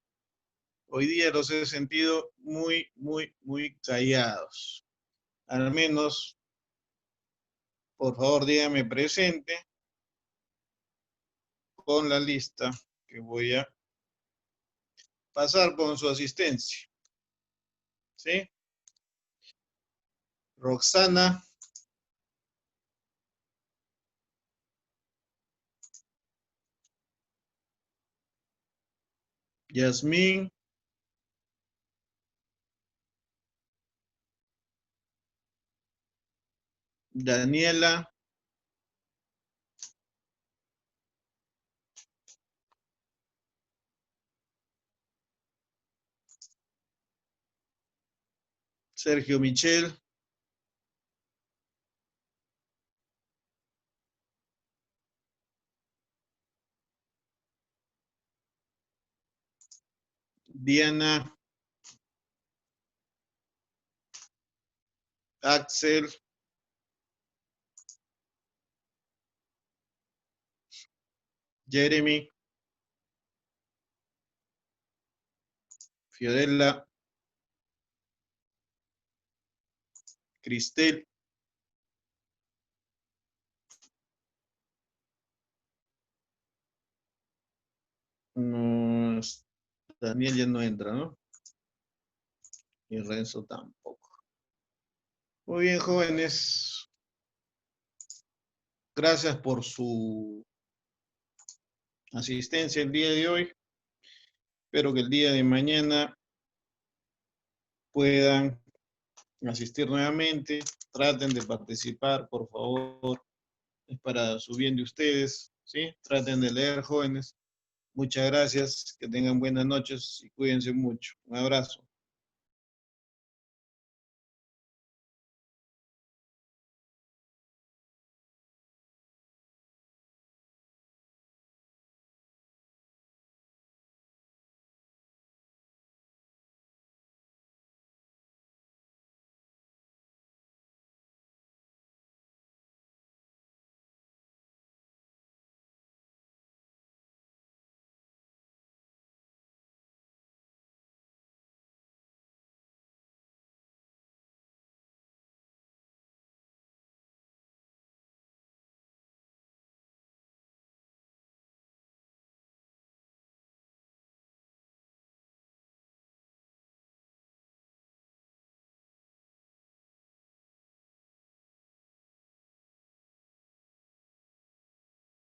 Hoy día los he sentido muy callados. Al menos, por favor, dígame presente con la lista que voy a pasar con su asistencia. ¿Sí? Roxana, Yasmín, Daniela, Sergio Michel, Diana, Axel, Jeremy, Fiorella, Cristel, no, Daniel ya no entra, ¿no? Y Renzo tampoco. Muy bien, jóvenes. Gracias por su asistencia el día de hoy. Espero que el día de mañana puedan asistir nuevamente. Traten de participar, por favor. Es para su bien de ustedes, ¿sí? Traten de leer, jóvenes. Muchas gracias. Que tengan buenas noches y cuídense mucho. Un abrazo.